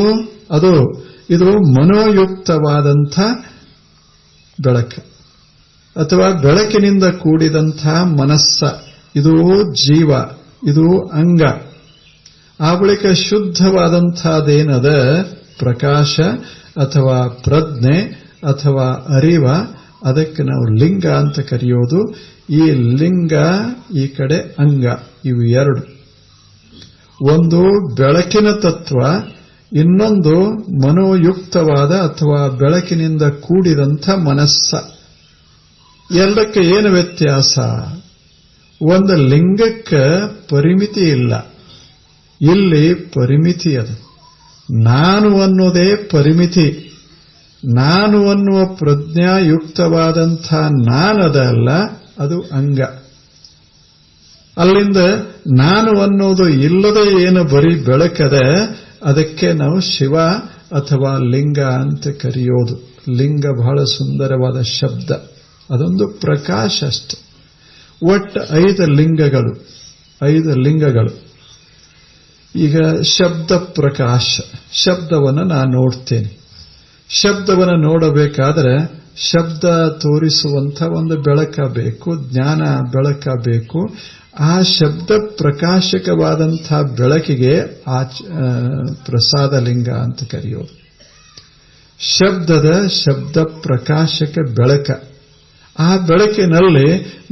ಇದು ಮನೋಯುಕ್ತವಾದಂಥ ಬೆಳಕು, ಅಥವಾ ಬೆಳಕಿನಿಂದ ಕೂಡಿದಂಥ ಮನಸ್ಸ. ಇದು ಜೀವ, ಇದು ಅಂಗ. ಆ ಬಳಿಕ ಶುದ್ಧವಾದಂಥದ್ದೇನದ ಪ್ರಕಾಶ ಅಥವಾ ಪ್ರಜ್ಞೆ ಅಥವಾ ಅರಿವ, ಅದಕ್ಕೆ ನಾವು ಲಿಂಗ ಅಂತ ಕರೆಯೋದು. ಈ ಲಿಂಗ, ಈ ಕಡೆ ಅಂಗ, ಇವು ಎರಡು. ಒಂದು ಬೆಳಕಿನ ತತ್ವ, ಇನ್ನೊಂದು ಮನೋಯುಕ್ತವಾದ ಅಥವಾ ಬೆಳಕಿನಿಂದ ಕೂಡಿದಂಥ ಮನಸ್ಸ. ಎರಡಕ್ಕೆ ಏನು ವ್ಯತ್ಯಾಸ? ಒಂದು ಲಿಂಗಕ್ಕೆ ಪರಿಮಿತಿ ಇಲ್ಲ, ಇಲ್ಲಿ ಪರಿಮಿತಿ ಅದು. ನಾನು ಅನ್ನೋದೇ ಪರಿಮಿತಿ. ನಾನು ಅನ್ನುವ ಪ್ರಜ್ಞಾಯುಕ್ತವಾದಂಥ ನಾನದಲ್ಲ, ಅದು ಅಂಗ. ಅಲ್ಲಿಂದ ನಾನು ಅನ್ನೋದು ಇಲ್ಲದೆ ಏನು ಬರೀ ಬೆಳಕದೆ, ಅದಕ್ಕೆ ನಾವು ಶಿವ ಅಥವಾ ಲಿಂಗ ಅಂತ ಕರೆಯೋದು. ಲಿಂಗ ಬಹಳ ಸುಂದರವಾದ ಶಬ್ದ, ಅದೊಂದು ಪ್ರಕಾಶ ಅಷ್ಟೆ. ಒಟ್ಟು 5 ಲಿಂಗಗಳು, 5 ಲಿಂಗಗಳು. ಈಗ ಶಬ್ದ ಪ್ರಕಾಶ, ಶಬ್ದವನ್ನು ನಾನು ನೋಡ್ತೇನೆ. ಶಬ್ದವನ್ನು ನೋಡಬೇಕಾದ್ರೆ ಶಬ್ದ ತೋರಿಸುವಂಥ ಒಂದು ಬೆಳಕ ಬೇಕು, ಜ್ಞಾನ ಬೆಳಕ ಬೇಕು. ಆ ಶಬ್ದ ಪ್ರಕಾಶಕವಾದಂಥ ಬೆಳಕಿಗೆ ಪ್ರಸಾದ ಲಿಂಗ ಅಂತ ಕರೆಯೋದು. ಶಬ್ದ ಪ್ರಕಾಶಕ ಬೆಳಕ. ಆ ಬೆಳಕಿನಲ್ಲಿ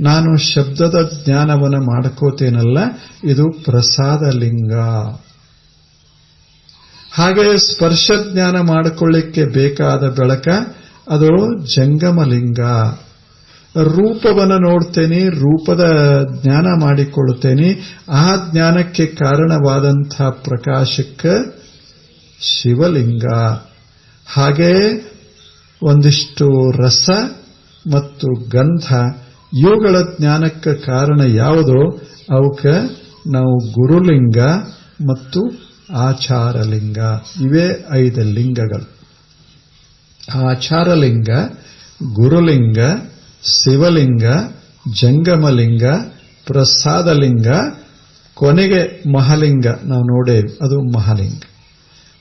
ನಾನು ಶಬ್ದದ ಜ್ಞಾನವನ್ನು ಮಾಡ್ಕೋತೇನಲ್ಲ, ಇದು ಪ್ರಸಾದ ಲಿಂಗ. ಹಾಗೆ ಸ್ಪರ್ಶ ಜ್ಞಾನ ಮಾಡಿಕೊಳ್ಳಿಕ್ಕೆ ಬೇಕಾದ ಬೆಳಕ, ಅದು ಜಂಗಮಲಿಂಗ. ರೂಪವನ್ನು ನೋಡ್ತೇನೆ, ರೂಪದ ಜ್ಞಾನ ಮಾಡಿಕೊಳ್ಳುತ್ತೇನೆ. ಆ ಜ್ಞಾನಕ್ಕೆ ಕಾರಣವಾದಂಥ ಪ್ರಕಾಶಕ್ಕೆ ಶಿವಲಿಂಗ. ಹಾಗೆ ಒಂದಿಷ್ಟು ರಸ ಮತ್ತು ಗಂಧ, ಇವುಗಳ ಜ್ಞಾನಕ್ಕೆ ಕಾರಣ ಯಾವುದೋ ಅವಕ್ಕೆ ನಾವು ಗುರುಲಿಂಗ ಮತ್ತು ಆಚಾರಲಿಂಗ, ಇವೇ 5 ಲಿಂಗಗಳು. ಆಚಾರಲಿಂಗ, ಗುರುಲಿಂಗ, ಶಿವಲಿಂಗ, ಜಂಗಮಲಿಂಗ, ಪ್ರಸಾದಲಿಂಗ, ಕೊನೆಗೆ ಮಹಾಲಿಂಗ ನಾವು ನೋಡೇವೆ, ಅದು ಮಹಾಲಿಂಗ.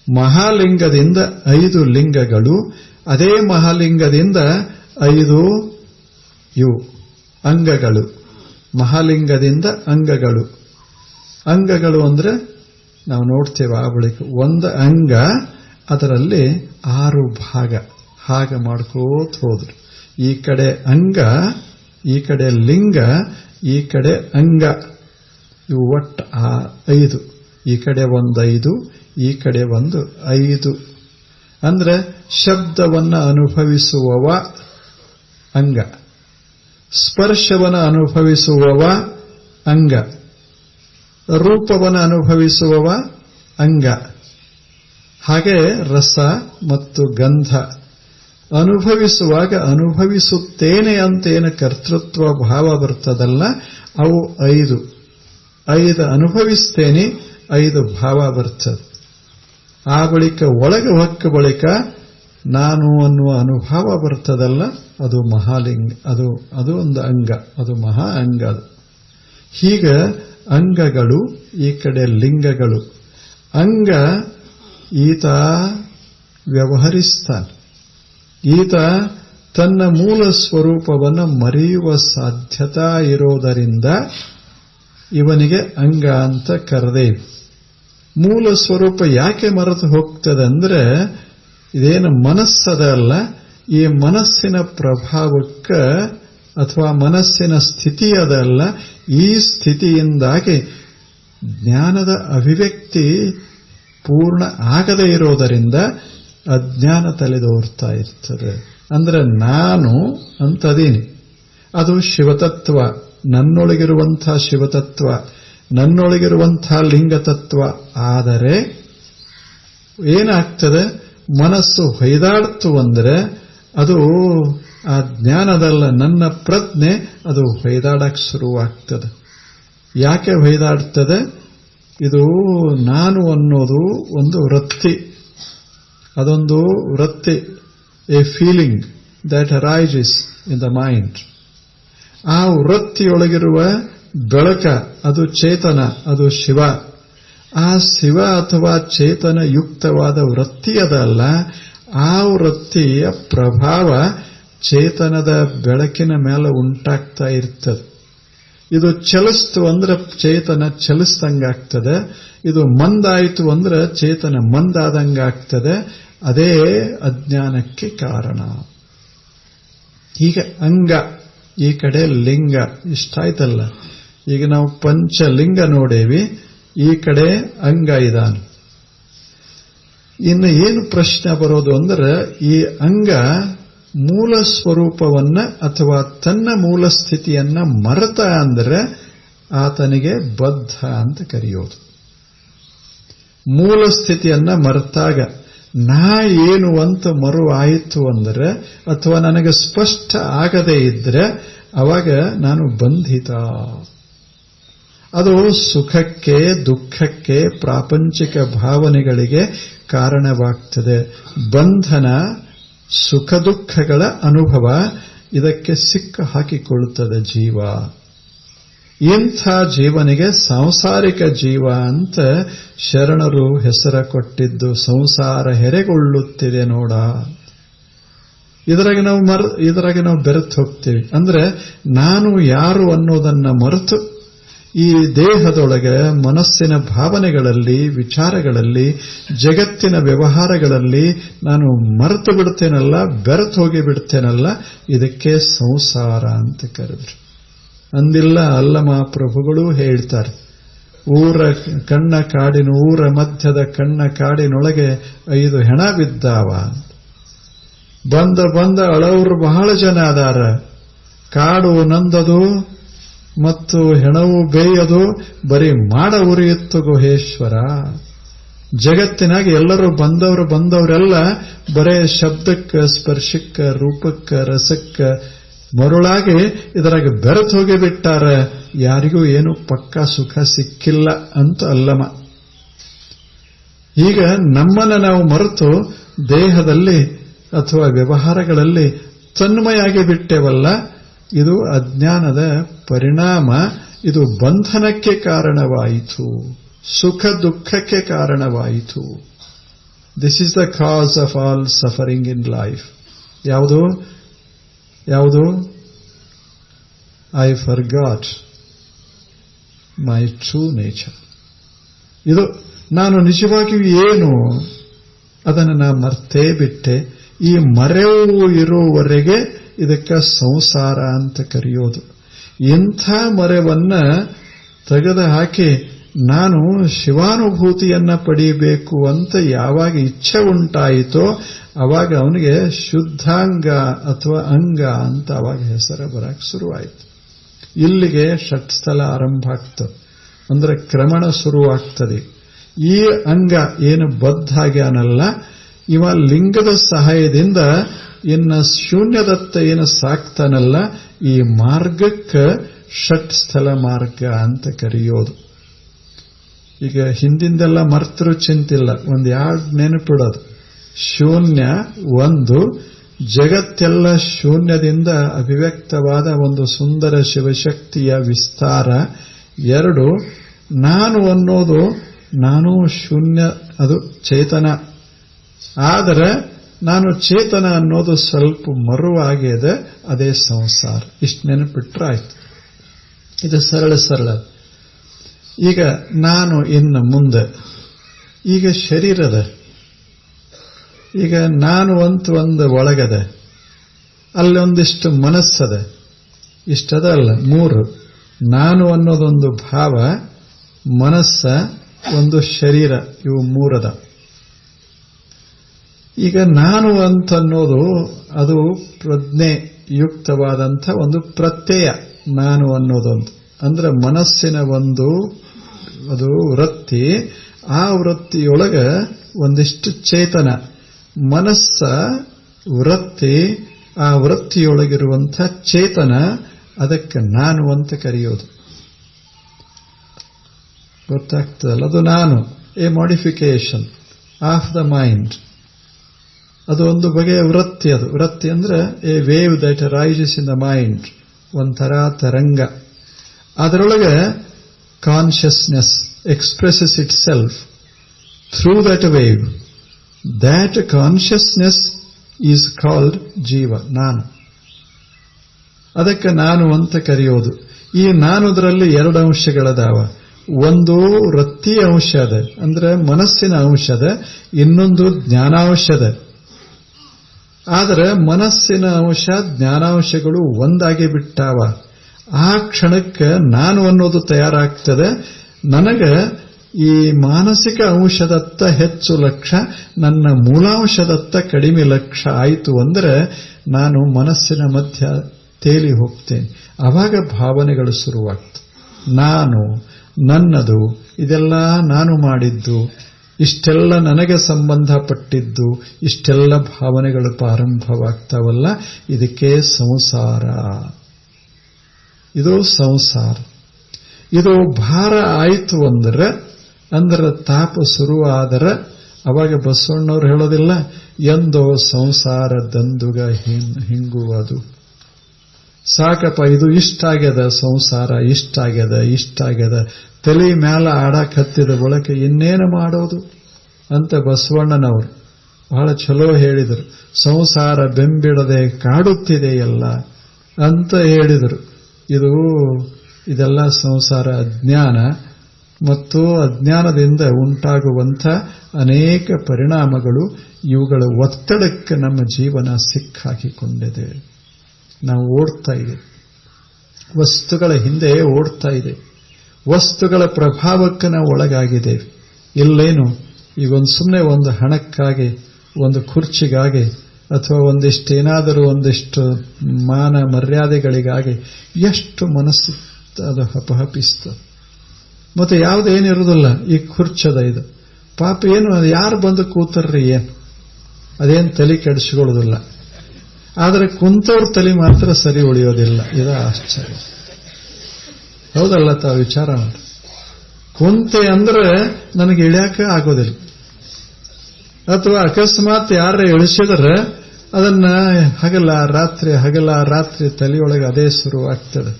ಮಹಾಲಿಂಗದಿಂದ 5 ಲಿಂಗಗಳು. ಅದೇ ಮಹಾಲಿಂಗದಿಂದ 5 ಇವು ಅಂಗಗಳು. ಮಹಾಲಿಂಗದಿಂದ ಅಂಗಗಳು. ಅಂಗಗಳು ಅಂದ್ರೆ ನಾವು ನೋಡ್ತೇವೆ ಆ ಬಳಿಕ ಒಂದು ಅಂಗ, ಅದರಲ್ಲಿ 6 ಭಾಗ. ಹಾಗೆ ಮಾಡ್ಕೋತ ಹೋದ್ರು. ಈ ಕಡೆ ಅಂಗ, ಈ ಕಡೆ ಲಿಂಗ, ಈ ಕಡೆ ಅಂಗ. ಇವು ಒಟ್ಟು 5. ಈ ಕಡೆ ಒಂದು 5, ಈ ಕಡೆ ಒಂದು 5. ಅಂದ್ರೆ ಶಬ್ದವನ್ನು ಅನುಭವಿಸುವವ ಅಂಗ, ಸ್ಪರ್ಶವನ್ನು ಅನುಭವಿಸುವವ ಅಂಗ, ರೂಪವನ್ನು ಅನುಭವಿಸುವವ ಅಂಗ. ಹಾಗೆ ರಸ ಮತ್ತು ಗಂಧ ಅನುಭವಿಸುವಾಗ ಅನುಭವಿಸುತ್ತೇನೆ ಅಂತೇನು ಕರ್ತೃತ್ವ ಭಾವ ಬರ್ತದಲ್ಲ, ಅವು 5. 5 ಅನುಭವಿಸ್ತೇನೆ, 5 ಭಾವ ಬರ್ತದೆ. ಆ ಬಳಿಕ ಒಳಗೆ ಹೊಕ್ಕ ಬಳಿಕ ನಾನು ಅನ್ನುವ ಅನುಭವ ಬರ್ತದಲ್ಲ, ಅದು ಮಹಾಲಿಂಗ. ಅದು ಒಂದು ಅಂಗ, ಅದು ಮಹಾ ಅಂಗ. ಅದು ಹೀಗೆ ಅಂಗಗಳು, ಈ ಕಡೆ ಲಿಂಗಗಳು. ಅಂಗ ಈತ ವ್ಯವಹರಿಸ್ತಾನೆ. ಈತ ತನ್ನ ಮೂಲ ಸ್ವರೂಪವನ್ನು ಮರೆಯುವ ಸಾಧ್ಯತಾ ಇರೋದರಿಂದ ಇವನಿಗೆ ಅಂಗ ಅಂತ ಕರೆದೇವೆ. ಮೂಲ ಸ್ವರೂಪ ಯಾಕೆ ಮರೆತು ಹೋಗ್ತದೆ ಅಂದ್ರೆ, ಇದೇನು ಮನಸ್ಸದ ಅಲ್ಲ, ಈ ಮನಸ್ಸಿನ ಪ್ರಭಾವಕ್ಕೆ ಅಥವಾ ಮನಸ್ಸಿನ ಸ್ಥಿತಿ ಅದಲ್ಲ, ಈ ಸ್ಥಿತಿಯಿಂದಾಗಿ ಜ್ಞಾನದ ಅಭಿವ್ಯಕ್ತಿ ಪೂರ್ಣ ಆಗದೇ ಇರೋದರಿಂದ ಅಜ್ಞಾನ ತಲೆದೋರ್ತಾ ಇರ್ತದೆ. ಅಂದ್ರೆ ನಾನು ಅಂತದೀನಿ, ಅದು ಶಿವತತ್ವ, ನನ್ನೊಳಗಿರುವಂಥ ಶಿವತತ್ವ, ನನ್ನೊಳಗಿರುವಂಥ ಲಿಂಗತತ್ವ. ಆದರೆ ಏನಾಗ್ತದೆ, ಮನಸ್ಸು ಹೊಯ್ದಾಡ್ತು ಅಂದ್ರೆ ಅದು ಆ ಜ್ಞಾನದಲ್ಲ, ನನ್ನ ಪ್ರಜ್ಞೆ ಅದು ಹೊಯ್ದಾಡಕ್ಕೆ ಶುರುವಾಗ್ತದೆ. ಯಾಕೆ ಹೊಯ್ದಾಡ್ತದೆ? ಇದು ನಾನು ಅನ್ನೋದು ಒಂದು ವೃತ್ತಿ, ಅದೊಂದು ವೃತ್ತಿ, A feeling that arises in the mind. ಆ ವೃತ್ತಿಯೊಳಗಿರುವ ಬೆಳಕ, ಅದು ಚೇತನ, ಅದು ಶಿವ. ಆ ಶಿವ ಅಥವಾ ಚೇತನ ಯುಕ್ತವಾದ ವೃತ್ತಿಯದಲ್ಲ, ಆ ವೃತ್ತಿಯ ಪ್ರಭಾವ ಚೇತನದ ಬೆಳಕಿನ ಮೇಲೆ ಉಂಟಾಗ್ತಾ ಇರ್ತದೆ. ಇದು ಚಲಿಸ್ತು ಅಂದ್ರೆ ಚೇತನ ಚಲಿಸ್ದಂಗಾಗ್ತದೆ, ಇದು ಮಂದಾಯಿತು ಅಂದ್ರೆ ಚೇತನ ಮಂದಾದಂಗಾಗ್ತದೆ. ಅದೇ ಅಜ್ಞಾನಕ್ಕೆ ಕಾರಣ. ಈಗ ಅಂಗ, ಈ ಕಡೆ ಲಿಂಗ, ಇಷ್ಟಾಯ್ತಲ್ಲ. ಈಗ ನಾವು ಪಂಚಲಿಂಗ ನೋಡೇವಿ, ಈ ಕಡೆ ಅಂಗ ಇದಾನೆ. ಇನ್ನು ಏನು ಪ್ರಶ್ನೆ ಬರೋದು ಅಂದ್ರೆ, ಈ ಅಂಗ ಮೂಲ ಸ್ವರೂಪವನ್ನ ಅಥವಾ ತನ್ನ ಮೂಲ ಸ್ಥಿತಿಯನ್ನ ಮರೆತ ಅಂದ್ರೆ ಆತನಿಗೆ ಬದ್ಧ ಅಂತ ಕರೆಯೋದು. ಮೂಲ ಸ್ಥಿತಿಯನ್ನ ಮರೆತಾಗ ನಾ ಏನು ಅಂತ ಮರು ಆಯಿತು ಅಂದರೆ, ಅಥವಾ ನನಗೆ ಸ್ಪಷ್ಟ ಆಗದೇ ಇದ್ರೆ, ಅವಾಗ ನಾನು ಬಂಧಿತ. ಅದು ಸುಖಕ್ಕೆ, ದುಃಖಕ್ಕೆ, ಪ್ರಾಪಂಚಿಕ ಭಾವನೆಗಳಿಗೆ ಕಾರಣವಾಗ್ತದೆ. ಬಂಧನ, ಸುಖ ದುಃಖಗಳ ಅನುಭವ, ಇದಕ್ಕೆ ಸಿಕ್ಕ ಹಾಕಿಕೊಳ್ಳುತ್ತದೆ ಜೀವ. ಇಂಥ ಜೀವನಿಗೆ ಸಾಂಸಾರಿಕ ಜೀವ ಅಂತ ಶರಣರು ಹೆಸರ ಕೊಟ್ಟಿದ್ದು. ಸಂಸಾರ ಹೆರೆಗೊಳ್ಳುತ್ತಿದೆ ನೋಡ. ಇದರಾಗೆ ನಾವು ಬೆರೆತು ಹೋಗ್ತೀವಿ. ಅಂದ್ರೆ ನಾನು ಯಾರು ಅನ್ನೋದನ್ನ ಮರೆತು ಈ ದೇಹದೊಳಗೆ, ಮನಸ್ಸಿನ ಭಾವನೆಗಳಲ್ಲಿ, ವಿಚಾರಗಳಲ್ಲಿ, ಜಗತ್ತಿನ ವ್ಯವಹಾರಗಳಲ್ಲಿ ನಾನು ಮರೆತು ಬಿಡ್ತೇನಲ್ಲ, ಬೆರೆತು ಹೋಗಿ ಬಿಡ್ತೇನಲ್ಲ, ಇದಕ್ಕೆ ಸಂಸಾರ ಅಂತ ಕರೆದ್ರು. ಅಂದಿಲ್ಲ ಅಲ್ಲಮ ಪ್ರಭುಗಳು ಹೇಳ್ತಾರೆ, ಊರ ಮಧ್ಯದ ಕಣ್ಣ ಕಾಡಿನೊಳಗೆ 5 ಹೆಣ ಬಿದ್ದಾವ. ಬಂದ ಅಳವ್ರು ಬಹಳ ಜನ ಅದಾರ. ಕಾಡು ನಂದದು ಮತ್ತು ಹೆಣವು ಬೇಯದು, ಬರೀ ಮಾಡ ಉರಿಯಿತ್ತು ಗುಹೇಶ್ವರ. ಜಗತ್ತಿನಾಗ ಎಲ್ಲರೂ ಬಂದವರೆಲ್ಲ ಬರೇ ಶಬ್ದಕ್ಕೆ, ಸ್ಪರ್ಶಕ್ಕೆ, ರೂಪಕ್ಕೆ, ರಸಕ್ಕೆ ಮರುಳಾಗಿ ಇದರಾಗ ಬೆರೆತು ಹೋಗಿಬಿಟ್ಟಾರ. ಯಾರಿಗೂ ಏನು ಪಕ್ಕಾ ಸುಖ ಸಿಕ್ಕಿಲ್ಲ ಅಂತ ಅಲ್ಲಮ. ಈಗ ನಮ್ಮನ್ನ ನಾವು ಮರೆತು ದೇಹದಲ್ಲಿ ಅಥವಾ ವ್ಯವಹಾರಗಳಲ್ಲಿ ತನ್ಮಯಾಗಿ ಬಿಟ್ಟೇವಲ್ಲ, ಇದು ಅಜ್ಞಾನದ ಪರಿಣಾಮ. ಇದು ಬಂಧನಕ್ಕೆ ಕಾರಣವಾಯಿತು, ಸುಖ ದುಃಖಕ್ಕೆ ಕಾರಣವಾಯಿತು. This is the cause of all suffering in life. ಯಾವುದು? I forgot my true nature. ಇದು ನಾನು ನಿಜವಾಗಿಯೂ ಏನು ಅದನ್ನು ನಾ ಮರ್ತೇ ಬಿಟ್ಟೆ. ಈ ಮರೆವು ಇರುವವರೆಗೆ ಇದಕ್ಕೆ ಸಂಸಾರ ಅಂತ ಕರೆಯೋದು. ಇಂಥ ಮರೆವನ್ನ ತೆಗೆದು ಹಾಕಿ ನಾನು ಶಿವಾನುಭೂತಿಯನ್ನ ಪಡೆಯಬೇಕು ಅಂತ ಯಾವಾಗ ಇಚ್ಛೆ ಉಂಟಾಯಿತೋ ಅವಾಗ ಅವನಿಗೆ ಶುದ್ಧಾಂಗ ಅಥವಾ ಅಂಗ ಅಂತ ಅವಾಗ ಹೆಸರು ಬರಕ್ಕೆ ಶುರುವಾಯಿತು. ಇಲ್ಲಿಗೆ ಷಟ್ಸ್ಥಲ ಆರಂಭ ಆಗ್ತದೆ, ಅಂದ್ರೆ ಕ್ರಮಣ ಶುರುವಾಗ್ತದೆ. ಈ ಅಂಗ ಏನು ಬದ್ಧಾಗ್ಯಾನಲ್ಲ, ಇವ ಲಿಂಗದ ಸಹಾಯದಿಂದ ಇನ್ನು ಶೂನ್ಯದತ್ತ ಏನು ಸಾಕ್ತಾನಲ್ಲ, ಈ ಮಾರ್ಗಕ್ಕೆ ಷಟ್ಸ್ಥಲ ಮಾರ್ಗ ಅಂತ ಕರೆಯೋದು. ಈಗ ಹಿಂದಿಂದೆಲ್ಲ ಮರ್ತರು ಚಿಂತಿಲ್ಲ, ಒಂದು 2 ನೆನಪಿಡೋದು. ಶೂನ್ಯ 1, ಜಗತ್ತೆಲ್ಲ ಶೂನ್ಯದಿಂದ ಅಭಿವ್ಯಕ್ತವಾದ ಒಂದು ಸುಂದರ ಶಿವಶಕ್ತಿಯ ವಿಸ್ತಾರ. 2, ನಾನು ಅನ್ನೋದು ನಾನು ಶೂನ್ಯ, ಅದು ಚೇತನ. ಆದರೆ ನಾನು ಚೇತನ ಅನ್ನೋದು ಸ್ವಲ್ಪ ಮರುವಾಗಿದೆ, ಅದೇ ಸಂಸಾರ. ಇಷ್ಟು ನೆನಪಿಟ್ರೆ ಆಯ್ತು. ಇದು ಸರಳ. ಈಗ ನಾನು ಇನ್ನು ಮುಂದೆ, ಈಗ ಶರೀರದ, ಈಗ ನಾನು ಅಂತ ಒಂದು ಒಳಗದೆ, ಅಲ್ಲೊಂದಿಷ್ಟು ಮನಸ್ಸದ, ಇಷ್ಟದ ಅಲ್ಲ 3. ನಾನು ಅನ್ನೋದೊಂದು ಭಾವ, ಮನಸ್ಸ, ಒಂದು ಶರೀರ, ಇವು 3 ಅದ. ಈಗ ನಾನು ಅಂತನ್ನೋದು ಅದು ಪ್ರಜ್ಞೆ ಯುಕ್ತವಾದಂಥ ಒಂದು ಪ್ರತ್ಯಯ. ನಾನು ಅನ್ನೋದೊಂದು ಅಂದ್ರೆ ಮನಸ್ಸಿನ ಒಂದು ಅದು ವೃತ್ತಿ. ಆ ವೃತ್ತಿಯೊಳಗೆ ಒಂದಿಷ್ಟು ಚೇತನ, ಮನಸ್ಸ ವೃತ್ತಿ, ಆ ವೃತ್ತಿಯೊಳಗಿರುವಂಥ ಚೇತನ, ಅದಕ್ಕೆ ನಾನು ಅಂತ ಕರೆಯೋದು. ಗೊತ್ತಾಗ್ತದಲ್ಲ, ಅದು ನಾನು. A modification of the mind. ಅದು ಒಂದು ಬಗೆಯ ವೃತ್ತಿ. ಅದು ವೃತ್ತಿ ಅಂದ್ರೆ a wave that rises in the mind, ಒಂಥರ ತರಂಗ. ಅದರೊಳಗೆ consciousness expresses itself through that wave. That consciousness is called ಜೀವ, ನಾನು. ಅದಕ್ಕೆ ನಾನು ಅಂತ ಕರೆಯೋದು. ಈ ನಾನುದರಲ್ಲಿ 2 ಅಂಶಗಳದಾವ. ಒಂದು ವೃತ್ತಿ ಅಂಶ ಅದ, ಅಂದ್ರೆ ಮನಸ್ಸಿನ ಅಂಶದ. ಇನ್ನೊಂದು ಜ್ಞಾನಾಂಶದ. ಆದರೆ ಮನಸ್ಸಿನ ಅಂಶ ಜ್ಞಾನಾಂಶಗಳು ಒಂದಾಗಿ ಬಿಟ್ಟಾವ. ಆ ಕ್ಷಣಕ್ಕೆ ನಾನು ಅನ್ನೋದು ತಯಾರಾಗ್ತದೆ. ನನಗೆ ಈ ಮಾನಸಿಕ ಅಂಶದತ್ತ ಹೆಚ್ಚು ಲಕ್ಷ್ಯ, ನನ್ನ ಮೂಲಾಂಶದತ್ತ ಕಡಿಮೆ ಲಕ್ಷ್ಯ ಆಯಿತು ಅಂದರೆ ನಾನು ಮನಸ್ಸಿನ ಮಧ್ಯ ತೇಲಿ ಹೋಗ್ತೇನೆ. ಆವಾಗ ಭಾವನೆಗಳು ಶುರುವಾಗ್ತವೆ. ನಾನು, ನನ್ನದು, ಇದೆಲ್ಲ ನಾನು ಮಾಡಿದ್ದು, ಇಷ್ಟೆಲ್ಲ ನನಗೆ ಸಂಬಂಧಪಟ್ಟಿದ್ದು, ಇಷ್ಟೆಲ್ಲ ಭಾವನೆಗಳು ಪ್ರಾರಂಭವಾಗ್ತಾವಲ್ಲ, ಇದಕ್ಕೆ ಸಂಸಾರ. ಇದು ಸಂಸಾರ. ಇದು ಭಾರ ಆಯಿತು ಅಂದ್ರೆ ತಾಪ ಶುರುವಾದರೆ ಅವಾಗ ಬಸವಣ್ಣವ್ರು ಹೇಳೋದಿಲ್ಲ, ಎಂದೋ ಸಂಸಾರ ದಂದುಗ ಹಿಂಗುವುದು. ಸಾಕಪ್ಪ, ಇದು ಇಷ್ಟಾಗ್ಯದ, ಸಂಸಾರ ಇಷ್ಟಾಗ್ಯದ, ತಲೆ ಮ್ಯಾಲ ಆಡಾಕ್ ಹತ್ತಿದ ಬಳಿಕ ಇನ್ನೇನು ಮಾಡೋದು ಅಂತ ಬಸವಣ್ಣನವರು ಬಹಳ ಚಲೋ ಹೇಳಿದರು. ಸಂಸಾರ ಬೆಂಬಿಡದೆ ಕಾಡುತ್ತಿದೆಯಲ್ಲ ಅಂತ ಹೇಳಿದರು. ಇದೆಲ್ಲ ಸಂಸಾರ ಅಜ್ಞಾನ, ಮತ್ತು ಅಜ್ಞಾನದಿಂದ ಉಂಟಾಗುವಂಥ ಅನೇಕ ಪರಿಣಾಮಗಳು, ಇವುಗಳ ಒತ್ತಡಕ್ಕೆ ನಮ್ಮ ಜೀವನ ಸಿಕ್ಕಾಕಿಕೊಂಡಿದೆ. ನಾವು ಓಡ್ತಾ ಇದೆ, ವಸ್ತುಗಳ ಹಿಂದೆ ಓಡ್ತಾ ಇದೆ, ವಸ್ತುಗಳ ಪ್ರಭಾವಕ್ಕೆ ನಾವು ಒಳಗಾಗಿದ್ದೇವೆ. ಇಲ್ಲೇನು ಈಗೊಂದು ಸುಮ್ಮನೆ ಒಂದು ಹಣಕ್ಕಾಗಿ, ಒಂದು ಕುರ್ಚಿಗಾಗಿ, ಅಥವಾ ಒಂದಿಷ್ಟು ಮಾನ ಮರ್ಯಾದೆಗಳಿಗಾಗಿ ಎಷ್ಟು ಮನಸ್ಸು ಅದು ಹಪಹಪಿಸ್ತದೆ. ಮತ್ತೆ ಯಾವುದೇನಿರುವುದಿಲ್ಲ, ಈ ಕುರ್ಚದ ಇದು ಪಾಪ ಏನು, ಯಾರು ಬಂದು ಕೂತರ್ರಿ, ಅದೇನು ತಲೆ ಕೆಡಿಸ್ಕೊಳ್ಳೋದಿಲ್ಲ. ಆದರೆ ಕುಂತವ್ರ ತಲೆ ಮಾತ್ರ ಸರಿ ಉಳಿಯೋದಿಲ್ಲ. ಇದು ಆಶ್ಚರ್ಯ. ಹೌದಲ್ಲ? ತಾವು ವಿಚಾರ ಮಾಡಿ. ಕುಂತೆ ಅಂದ್ರೆ ನನಗೆ ಇಳ್ಯಾಕ ಆಗೋದಿಲ್ಲ, ಅಥವಾ ಅಕಸ್ಮಾತ್ ಯಾರ ಇಳಿಸಿದ್ರೆ ಅದನ್ನ ಹಗಲ ರಾತ್ರಿ ತಲೆಯೊಳಗೆ ಅದೇ ಶುರುವಾಗ್ತದೆ.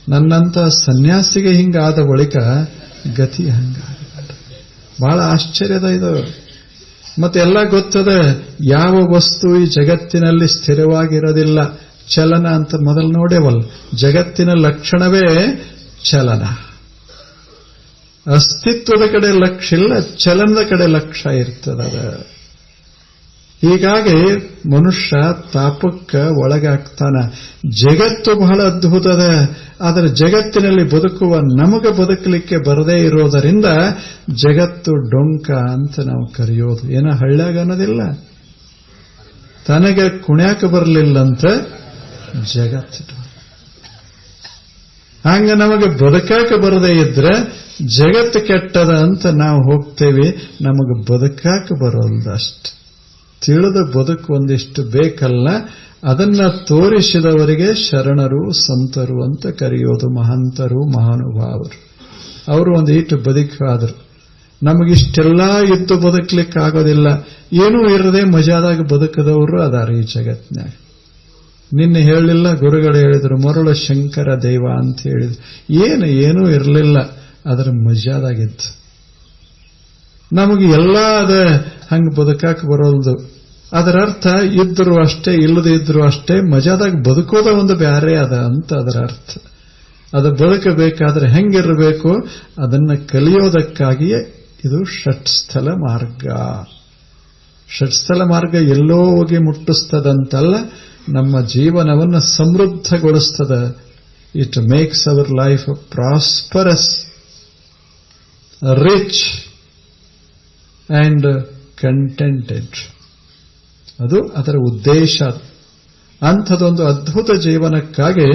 ನನ್ನಂತ ಸನ್ಯಾಸಿಗೆ ಹಿಂಗಾದ ಬಳಿಕ ಗತಿ ಹಂಗಾಗಬೇಡ. ಬಹಳ ಆಶ್ಚರ್ಯದ ಇದು. ಮತ್ತೆ ಎಲ್ಲ ಗೊತ್ತದ, ಯಾವ ವಸ್ತು ಈ ಜಗತ್ತಿನಲ್ಲಿ ಸ್ಥಿರವಾಗಿರೋದಿಲ್ಲ, ಚಲನ ಅಂತ ಮೊದಲು ನೋಡೇವಲ್ಲ. ಜಗತ್ತಿನ ಲಕ್ಷಣವೇ ಚಲನ. ಅಸ್ತಿತ್ವದ ಕಡೆ ಲಕ್ಷ್ಯ ಇಲ್ಲ, ಚಲನದ ಕಡೆ ಲಕ್ಷ್ಯ ಇರ್ತದ. ಹೀಗಾಗಿ ಮನುಷ್ಯ ತಾಪಕ್ಕೆ ಒಳಗಾಗ್ತಾನ. ಜಗತ್ತು ಬಹಳ ಅದ್ಭುತದ, ಆದರೆ ಜಗತ್ತಿನಲ್ಲಿ ಬದುಕುವ ನಮಗೆ ಬದುಕಲಿಕ್ಕೆ ಬರದೇ ಇರೋದರಿಂದ ಜಗತ್ತು ಡೊಂಕ ಅಂತ ನಾವು ಕರೆಯೋದು. ಏನೋ ಹಳ್ಳ್ಯಾಗ ಅನ್ನೋದಿಲ್ಲ, ತನಗೆ ಕುಣ್ಯಾಕ ಬರಲಿಲ್ಲಂತ ಜಗತ್ತು. ಹಂಗ ನಮಗೆ ಬದುಕಾಕ ಬರದೇ ಇದ್ರೆ ಜಗತ್ತು ಕೆಟ್ಟದ ಅಂತ ನಾವು ಹೋಗ್ತೇವೆ. ನಮಗೆ ಬದುಕಾಕ ಬರೋಲ್ದಷ್ಟು. ತಿಳಿದ ಬದುಕು ಒಂದಿಷ್ಟು ಬೇಕಲ್ಲ, ಅದನ್ನ ತೋರಿಸಿದವರಿಗೆ ಶರಣರು ಸಂತರು ಅಂತ ಕರೆಯೋದು. ಮಹಂತರು, ಮಹಾನುಭಾವರು. ಅವರು ಒಂದು ಈಟು ಬದುಕಾದ್ರು. ನಮಗಿಷ್ಟೆಲ್ಲ ಇದ್ದು ಬದುಕಲಿಕ್ಕಾಗೋದಿಲ್ಲ. ಏನೂ ಇರದೆ ಮಜಾದಾಗ ಬದುಕದವರು ಅದಾರ ಈ ಜಗತ್ನ್ಯಾಗ. ನಿನ್ನೆ ಹೇಳಲಿಲ್ಲ, ಗುರುಗಳು ಹೇಳಿದ್ರು, ಮರುಳ ಶಂಕರ ದೈವ ಅಂತ ಹೇಳಿದ್ರು. ಏನೂ ಇರಲಿಲ್ಲ, ಅದರ ಮಜಾದಾಗಿತ್ತು. ನಮಗೆ ಎಲ್ಲ ಅದ ಹಂಗೆ ಬದುಕಾಕ ಬರೋಲ್ದು. ಅದರ ಅರ್ಥ ಇದ್ರು ಅಷ್ಟೇ, ಇಲ್ಲದೆ ಇದ್ರು ಅಷ್ಟೇ, ಮಜಾದಾಗ ಬದುಕೋದ ಒಂದು ಬ್ಯಾರೆ ಅದ ಅಂತ ಅದರ ಅರ್ಥ. ಅದು ಬದುಕಬೇಕಾದ್ರೆ ಹೆಂಗಿರಬೇಕು ಅದನ್ನ ಕಲಿಯೋದಕ್ಕಾಗಿಯೇ ಇದು ಷಟ್ಸ್ಥಲ ಮಾರ್ಗ. ಷಟ್ಸ್ಥಲ ಮಾರ್ಗ ಎಲ್ಲೋ ಹೋಗಿ ಮುಟ್ಟಿಸ್ತದಂತಲ್ಲ, ನಮ್ಮ ಜೀವನವನ್ನು ಸಮೃದ್ಧಗೊಳಿಸ್ತದ. It makes our life prosperous, rich and contented. ಅದು ಅದರ ಉದ್ದೇಶ. ಅಂಥದೊಂದು ಅದ್ಭುತ ಜೀವನಕ್ಕಾಗಿ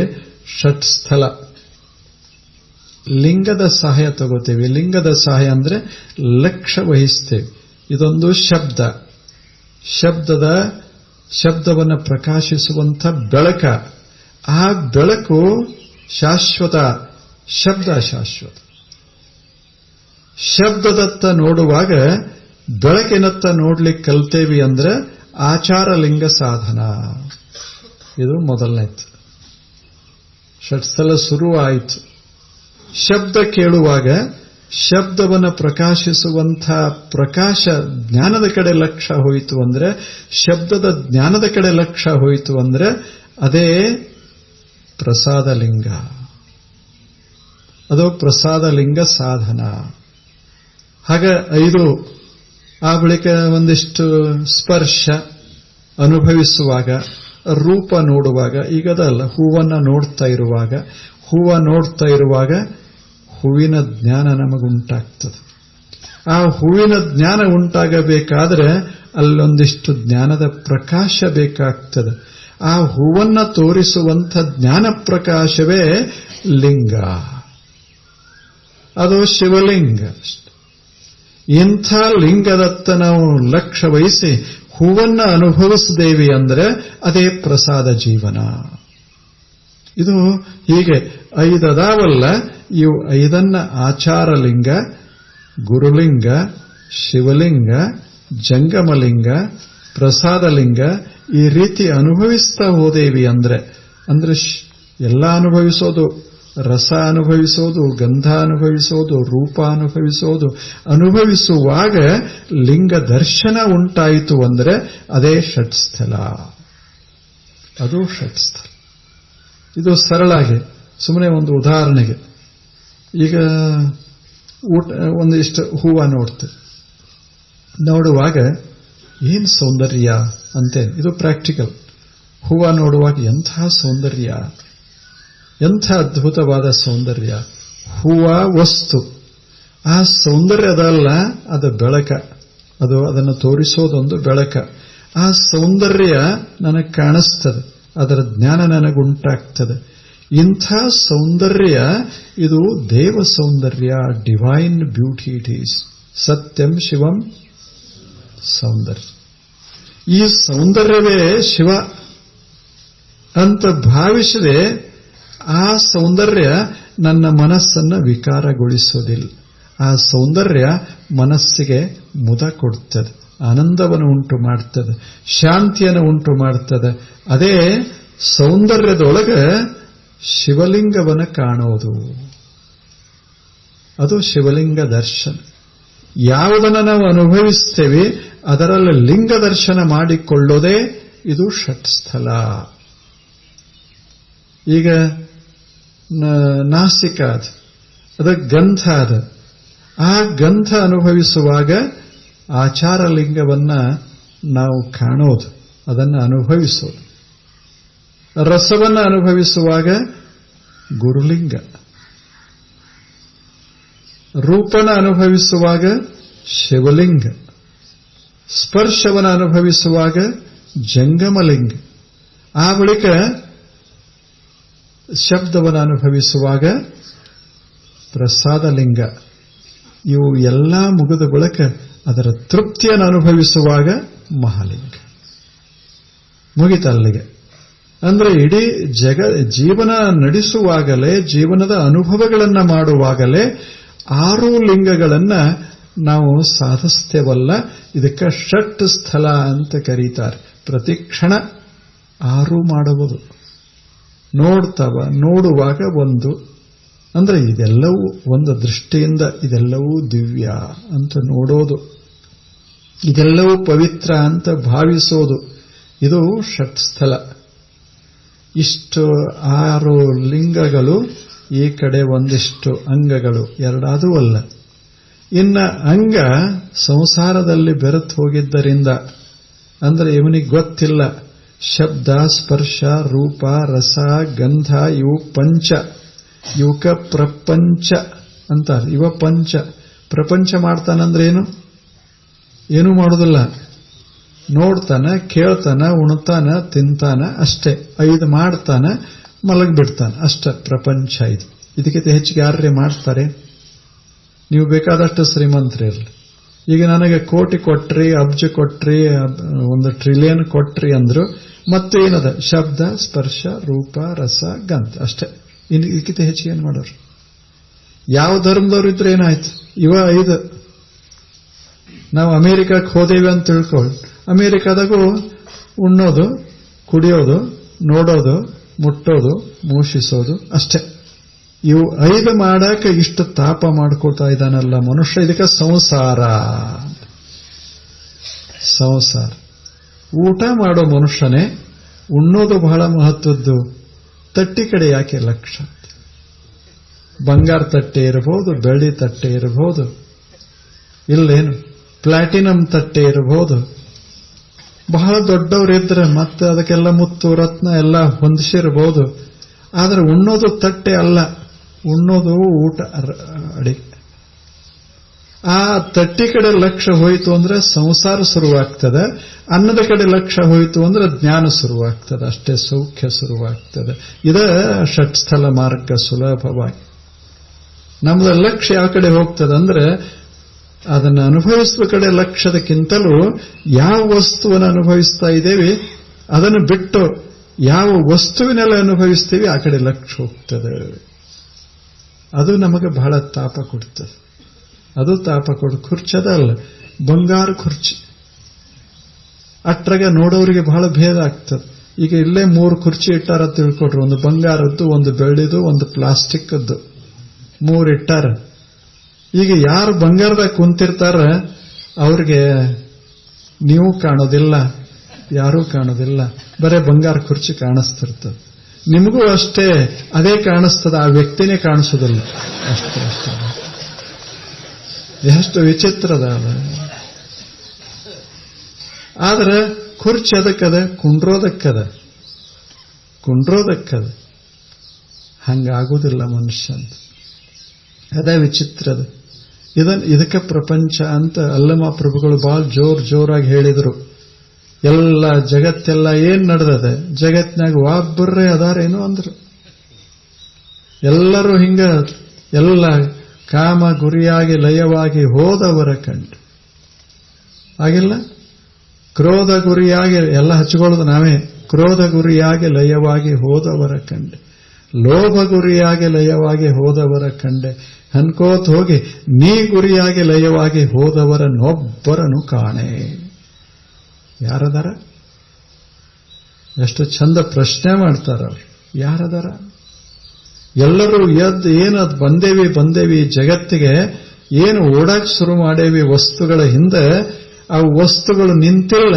ಷಟ್ಸ್ಥಲ. ಲಿಂಗದ ಸಹಾಯ ತಗೋತೇವೆ. ಲಿಂಗದ ಸಹಾಯ ಅಂದ್ರೆ ಲಕ್ಷ್ಯ ವಹಿಸ್ತೇವೆ. ಇದೊಂದು ಶಬ್ದವನ್ನು ಪ್ರಕಾಶಿಸುವಂಥ ಬೆಳಕ. ಆ ಬೆಳಕು ಶಾಶ್ವತ, ಶಬ್ದ ಶಾಶ್ವತ. ಶಬ್ದದತ್ತ ನೋಡುವಾಗ ಬೆಳಕಿನತ್ತ ನೋಡ್ಲಿಕ್ಕೆ ಕಲ್ತೇವಿ ಅಂದ್ರೆ ಆಚಾರ ಲಿಂಗ ಸಾಧನ. ಇದು ಮೊದಲನೇದು. ಷಟ್ಸ್ಥಲ ಶುರುವಾಯಿತು. ಶಬ್ದ ಕೇಳುವಾಗ ಶಬ್ದವನ್ನು ಪ್ರಕಾಶಿಸುವಂಥ ಪ್ರಕಾಶ ಜ್ಞಾನದ ಕಡೆ ಲಕ್ಷ್ಯ ಹೋಯಿತು ಅಂದ್ರೆ, ಶಬ್ದದ ಜ್ಞಾನದ ಕಡೆ ಲಕ್ಷ್ಯ ಹೋಯಿತು ಅಂದ್ರೆ ಅದೇ ಪ್ರಸಾದ ಲಿಂಗ. ಅದು ಪ್ರಸಾದ ಲಿಂಗ ಸಾಧನ. ಹಾಗೆ 5. ಆ ಬಳಿಕ ಒಂದಿಷ್ಟು ಸ್ಪರ್ಶ ಅನುಭವಿಸುವಾಗ, ರೂಪ ನೋಡುವಾಗ. ಈಗದಲ್ಲ, ಹೂವನ್ನ ನೋಡ್ತಾ ಇರುವಾಗ ಹೂವಿನ ಜ್ಞಾನ ನಮಗುಂಟಾಗ್ತದೆ. ಆ ಹೂವಿನ ಜ್ಞಾನ ಉಂಟಾಗಬೇಕಾದ್ರೆ ಅಲ್ಲೊಂದಿಷ್ಟು ಜ್ಞಾನದ ಪ್ರಕಾಶ ಬೇಕಾಗ್ತದೆ. ಆ ಹೂವನ್ನ ತೋರಿಸುವಂಥ ಜ್ಞಾನ ಪ್ರಕಾಶವೇ ಲಿಂಗ. ಅದು ಶಿವಲಿಂಗ. ಇಂಥ ಲಿಂಗದತ್ತ ನಾವು ಲಕ್ಷ್ಯ ವಹಿಸಿ ಹೂವನ್ನ ಅನುಭವಿಸಿದೇವಿ ಅಂದ್ರೆ ಅದೇ ಪ್ರಸಾದ ಜೀವನ. ಇದು ಹೀಗೆ 5 ಅದಾವಲ್ಲ, ಇವು 5 ಆಚಾರಲಿಂಗ, ಗುರುಲಿಂಗ, ಶಿವಲಿಂಗ, ಜಂಗಮಲಿಂಗ, ಪ್ರಸಾದಲಿಂಗ ಈ ರೀತಿ ಅನುಭವಿಸ್ತಾ ಹೋದೇವಿ ಅಂದ್ರೆ ಎಲ್ಲ ಅನುಭವಿಸೋದು, ರಸ ಅನುಭವಿಸೋದು, ಗಂಧ ಅನುಭವಿಸೋದು, ರೂಪ ಅನುಭವಿಸೋದು, ಅನುಭವಿಸುವಾಗ ಲಿಂಗ ದರ್ಶನ ಉಂಟಾಯಿತು ಅಂದ್ರೆ ಅದೇ ಷಟ್ಸ್ಥಲ, ಅದು ಷಟ್ಸ್ಥಲ. ಇದು ಸರಳಾಗಿ ಸುಮ್ಮನೆ ಒಂದು ಉದಾಹರಣೆಗೆ, ಈಗ ಒಂದಿಷ್ಟು ಹೂವ ನೋಡುವಾಗ ಏನ್ ಸೌಂದರ್ಯ ಅಂತೆ, ಇದು ಪ್ರಾಕ್ಟಿಕಲ್. ಹೂವ ನೋಡುವಾಗ ಎಂಥ ಸೌಂದರ್ಯ, ಎಂಥ ಅದ್ಭುತವಾದ ಸೌಂದರ್ಯ. ಹೂವ ವಸ್ತು, ಆ ಸೌಂದರ್ಯದಲ್ಲ ಅದು ಬೆಳಕ, ಅದನ್ನು ತೋರಿಸೋದೊಂದು ಬೆಳಕ. ಆ ಸೌಂದರ್ಯ ನನಗೆ ಕಾಣಿಸ್ತದೆ, ಅದರ ಜ್ಞಾನ ನನಗುಂಟಾಗ್ತದೆ. ಇಂಥ ಸೌಂದರ್ಯ ಇದು ದೇವ ಸೌಂದರ್ಯ, ಡಿವೈನ್ ಬ್ಯೂಟಿ ಇಟ್ ಈಸ್. ಸತ್ಯಂ ಶಿವಂ ಸೌಂದರ್ಯ. ಈ ಸೌಂದರ್ಯವೇ ಶಿವ ಅಂತ ಭಾವಿಸದೆ ಆ ಸೌಂದರ್ಯ ನನ್ನ ಮನಸ್ಸನ್ನು ವಿಕಾರಗೊಳಿಸೋದಿಲ್ಲ. ಆ ಸೌಂದರ್ಯ ಮನಸ್ಸಿಗೆ ಮುದ ಕೊಡುತ್ತದೆ, ಆನಂದವನ್ನು ಉಂಟು ಮಾಡ್ತದೆ, ಶಾಂತಿಯನ್ನು ಉಂಟು ಮಾಡ್ತದೆ. ಅದೇ ಸೌಂದರ್ಯದೊಳಗೆ ಶಿವಲಿಂಗವನ್ನು ಕಾಣೋದು, ಅದು ಶಿವಲಿಂಗ ದರ್ಶನ. ಯಾವುದನ್ನು ನಾವು ಅನುಭವಿಸ್ತೇವೆ ಅದರಲ್ಲಿ ಲಿಂಗ ದರ್ಶನ ಮಾಡಿಕೊಳ್ಳೋದೇ ಇದು ಷಟ್ಸ್ಥಲ. ಈಗ ನಾಸಿಕ ಅದು ಗಂಧ, ಆ ಗಂಧ ಅನುಭವಿಸುವಾಗ ಆಚಾರಲಿಂಗವನ್ನ ನಾವು ಕಾಣೋದು, ಅದನ್ನು ಅನುಭವಿಸೋದು. ರಸವನ್ನು ಅನುಭವಿಸುವಾಗ ಗುರುಲಿಂಗ, ರೂಪನ ಅನುಭವಿಸುವಾಗ ಶಿವಲಿಂಗ, ಸ್ಪರ್ಶವನ್ನು ಅನುಭವಿಸುವಾಗ ಜಂಗಮಲಿಂಗ, ಆ ಬಳಿಕ ಶಬ್ದವನ್ನು ಅನುಭವಿಸುವಾಗ ಪ್ರಸಾದಲಿಂಗ. ಇವು ಎಲ್ಲ ಮುಗಿದ ಬಳಿಕ ಅದರ ತೃಪ್ತಿಯನ್ನು ಅನುಭವಿಸುವಾಗ ಮಹಾಲಿಂಗ. ಮುಗಿತಲ್ಲಿಗೆ. ಅಂದ್ರೆ ಇಡೀ ಜೀವನ ನಡೆಸುವಾಗಲೇ, ಜೀವನದ ಅನುಭವಗಳನ್ನು ಮಾಡುವಾಗಲೇ 6 ಲಿಂಗಗಳನ್ನ ನಾವು ಸಾಧಿಸ್ತೇವಲ್ಲ. ಇದಕ್ಕೆ ಷಟ್ ಸ್ಥಳ ಅಂತ ಕರೀತಾರೆ. ಪ್ರತಿ ಕ್ಷಣ 6 ಮಾಡುವುದು, ನೋಡುವಾಗ ಒಂದು, ಅಂದ್ರೆ ಇದೆಲ್ಲವೂ ಒಂದು ದೃಷ್ಟಿಯಿಂದ ಇದೆಲ್ಲವೂ ದಿವ್ಯ ಅಂತ ನೋಡೋದು, ಇದೆಲ್ಲವೂ ಪವಿತ್ರ ಅಂತ ಭಾವಿಸೋದು, ಇದು ಷಟ್ಸ್ಥಲ. ಇಷ್ಟು 6 ಲಿಂಗಗಳು, ಈ ಕಡೆ ಒಂದಿಷ್ಟು ಅಂಗಗಳು, ಎರಡಾದೂ ಅಲ್ಲ. ಇನ್ನ ಅಂಗ ಸಂಸಾರದಲ್ಲಿ ಬೆರೆತು ಹೋಗಿದ್ದರಿಂದ, ಅಂದ್ರೆ ಇವನಿಗೆ ಗೊತ್ತಿಲ್ಲ ಶಬ್ದ, ಸ್ಪರ್ಶ, ರೂಪ, ರಸ, ಗಂಧ ಇವು ಪಂಚ, ಇವಕ ಪ್ರಪಂಚ ಅಂತಾರೆ. ಇವ ಪಂಚ. ಪ್ರಪಂಚ ಮಾಡ್ತಾನಂದ್ರೆ ಏನೂ ಮಾಡೋದಿಲ್ಲ. ನೋಡ್ತಾನ, ಕೇಳ್ತಾನ, ಉಣ್ತಾನ, ತಿಂತಾನ, ಅಷ್ಟೇ. 5 ಮಾಡ್ತಾನ, ಮಲಗಿಬಿಡ್ತಾನೆ, ಅಷ್ಟ ಪ್ರಪಂಚ. ಇದಕ್ಕಿಂತ ಹೆಚ್ಚಿಗೆ ಯಾರೇ ಮಾಡ್ತಾರೆ? ನೀವು ಬೇಕಾದಷ್ಟು ಶ್ರೀಮಂತರಿರಲಿ. ಈಗ ನನಗೆ ಕೋಟಿ ಕೊಟ್ರಿ, ಅಬ್ಜ ಕೊಟ್ರಿ, 1 ಟ್ರಿಲಿಯನ್ ಕೊಟ್ರಿ ಅಂದ್ರು ಮತ್ತೆ ಏನದ? ಶಬ್ದ, ಸ್ಪರ್ಶ, ರೂಪ, ರಸ, ಗಂಧ ಅಷ್ಟೇ. ಇದಕ್ಕಿಂತ ಹೆಚ್ಚಿಗೆ ಏನು ಮಾಡೋರು? ಯಾವ ಧರ್ಮದವ್ರು ಇದ್ರೆ ಏನಾಯ್ತು? ಇವ 5. ನಾವು ಅಮೆರಿಕಕ್ಕೆ ಹೋದೇವಿ ಅಂತ ತಿಳ್ಕೊಳ್ಳಿ. ಅಮೆರಿಕಾದಾಗೂ ಉಣ್ಣೋದು, ಕುಡಿಯೋದು, ನೋಡೋದು, ಮುಟ್ಟೋದು, ಮೂಷಿಸೋದು ಅಷ್ಟೇ. ಇವು 5 ಮಾಡಾಕ ಇಷ್ಟು ತಾಪ ಮಾಡ್ಕೊಳ್ತಾ ಇದ್ದಾನಲ್ಲ ಮನುಷ್ಯ. ಇದಕ್ಕೆ ಸಂಸಾರ. ಊಟ ಮಾಡೋ ಮನುಷ್ಯನೇ ಉಣ್ಣೋದು ಬಹಳ ಮಹತ್ವದ್ದು. ತಟ್ಟಿ ಕಡೆ ಯಾಕೆ ಲಕ್ಷ? ಬಂಗಾರ ತಟ್ಟೆ ಇರಬಹುದು, ಬೆಳ್ಳಿ ತಟ್ಟೆ ಇರಬಹುದು, ಇಲ್ಲೇನು ಪ್ಲಾಟಿನಂ ತಟ್ಟೆ ಇರಬಹುದು. ಬಹಳ ದೊಡ್ಡವರಿದ್ರೆ ಮತ್ತೆ ಅದಕ್ಕೆಲ್ಲ ಮುತ್ತು ರತ್ನ ಎಲ್ಲ ಹೊಂದಿಸಿರಬಹುದು. ಆದರೆ ಉಣ್ಣೋದು ತಟ್ಟೆ ಅಲ್ಲ, ಉಣ್ಣೋದು ಊಟ ಅಡಿಗೆ. ಆ ತಟ್ಟಿ ಕಡೆ ಲಕ್ಷ್ಯ ಹೋಯಿತು ಅಂದ್ರೆ ಸಂಸಾರ ಶುರುವಾಗ್ತದೆ. ಅನ್ನದ ಕಡೆ ಲಕ್ಷ್ಯ ಹೋಯಿತು ಅಂದ್ರೆ ಜ್ಞಾನ ಶುರುವಾಗ್ತದೆ, ಅಷ್ಟೇ ಸೌಖ್ಯ ಶುರುವಾಗ್ತದೆ. ಇದ ಷಟ್ಸ್ಥಲ ಮಾರ್ಗ ಸುಲಭವಾಗಿ. ನಮ್ದು ಲಕ್ಷ್ಯ ಯಾವ ಕಡೆ ಹೋಗ್ತದೆ ಅಂದ್ರೆ ಅದನ್ನು ಅನುಭವಿಸುವ ಕಡೆ ಲಕ್ಷ್ಯದಕ್ಕಿಂತಲೂ ಯಾವ ವಸ್ತುವನ್ನು ಅನುಭವಿಸ್ತಾ ಇದ್ದೇವೆ ಅದನ್ನು ಬಿಟ್ಟು ಯಾವ ವಸ್ತುವಿನೆಲ್ಲ ಅನುಭವಿಸ್ತೀವಿ ಆ ಕಡೆ ಲಕ್ಷ್ಯ ಹೋಗ್ತದೆ. ಅದು ನಮಗೆ ಬಹಳ ತಾಪ ಕೊಡ್ತದೆ. ಅದು ತಾಪ ಕೊಡು. ಕುರ್ಚದ ಅಲ್ಲ, ಬಂಗಾರ ಕುರ್ಚಿ. ಅಟ್ರಾಗ ನೋಡೋರಿಗೆ ಬಹಳ ಭೇದ ಆಗ್ತದೆ. ಈಗ ಇಲ್ಲೇ 3 ಕುರ್ಚಿ ಇಟ್ಟಾರ ತಿಳ್ಕೊಟ್ರು. ಒಂದು ಬಂಗಾರದ್ದು, ಒಂದು ಬೆಳ್ಳಿದು, ಒಂದು ಪ್ಲಾಸ್ಟಿಕ್ದ್ದು, 3 ಇಟ್ಟಾರ. ಈಗ ಯಾರು ಬಂಗಾರದಾಗ ಕುಂತಿರ್ತಾರ ಅವ್ರಿಗೆ ನೀವು ಕಾಣೋದಿಲ್ಲ, ಯಾರೂ ಕಾಣೋದಿಲ್ಲ, ಬರೇ ಬಂಗಾರ ಕುರ್ಚಿ ಕಾಣಿಸ್ತಿರ್ತದೆ. ನಿಮಗೂ ಅಷ್ಟೇ ಅದೇ ಕಾಣಿಸ್ತದ, ಆ ವ್ಯಕ್ತಿನೇ ಕಾಣಿಸೋದಿಲ್ಲ. ಅಷ್ಟೇ ಅಷ್ಟೇ. ಎಷ್ಟು ವಿಚಿತ್ರದ ಅದ. ಆದ್ರೆ ಕುರ್ಚಿ ಅದಕ್ಕದ, ಕುಂಡ್ರೋದಕ್ಕದ. ಹಂಗಾಗುವುದಿಲ್ಲ ಮನುಷ್ಯಂತ. ಅದೇ ವಿಚಿತ್ರದ. ಇದಕ್ಕೆ ಪ್ರಪಂಚ ಅಂತ ಅಲ್ಲಮ ಪ್ರಭುಗಳು ಬಹಳ ಜೋರಾಗಿ ಹೇಳಿದರು. ಎಲ್ಲ ಜಗತ್ತೆಲ್ಲ ಏನ್ ನಡೆದದೆ, ಜಗತ್ನಾಗ ಒಬ್ಬರೇ ಅದಾರೇನು ಅಂದ್ರು. ಎಲ್ಲರೂ ಹಿಂಗ ಎಲ್ಲ ಕಾಮ ಗುರಿಯಾಗಿ ಲಯವಾಗಿ ಹೋದವರ ಕಂಡು ಆಗಿಲ್ಲ. ಕ್ರೋಧ ಗುರಿಯಾಗಿ ಎಲ್ಲ ಹಚ್ಕೊಳ್ಳೋದು ನಾವೇ. ಕ್ರೋಧ ಗುರಿಯಾಗಿ ಲಯವಾಗಿ ಹೋದವರ ಕಂಡೆ, ಲೋಭ ಗುರಿಯಾಗಿ ಲಯವಾಗಿ ಹೋದವರ ಕಂಡೆ, ಅನ್ಕೋತ ಹೋಗಿ ನೀ ಗುರಿಯಾಗಿ ಲಯವಾಗಿ ಹೋದವರನ್ನೊಬ್ಬರನ್ನು ಕಾಣೆ. ಯಾರದಾರ? ಎಷ್ಟು ಚಂದ ಪ್ರಶ್ನೆ ಮಾಡ್ತಾರ ಅವ್ರು. ಯಾರದಾರ? ಎಲ್ಲರೂ ಏನದು ಬಂದೇವಿ ಜಗತ್ತಿಗೆ ಏನು ಓಡಾಕ್ ಶುರು ಮಾಡೇವಿ ವಸ್ತುಗಳ ಹಿಂದೆ. ಆ ವಸ್ತುಗಳು ನಿಂತಿಲ್ಲ,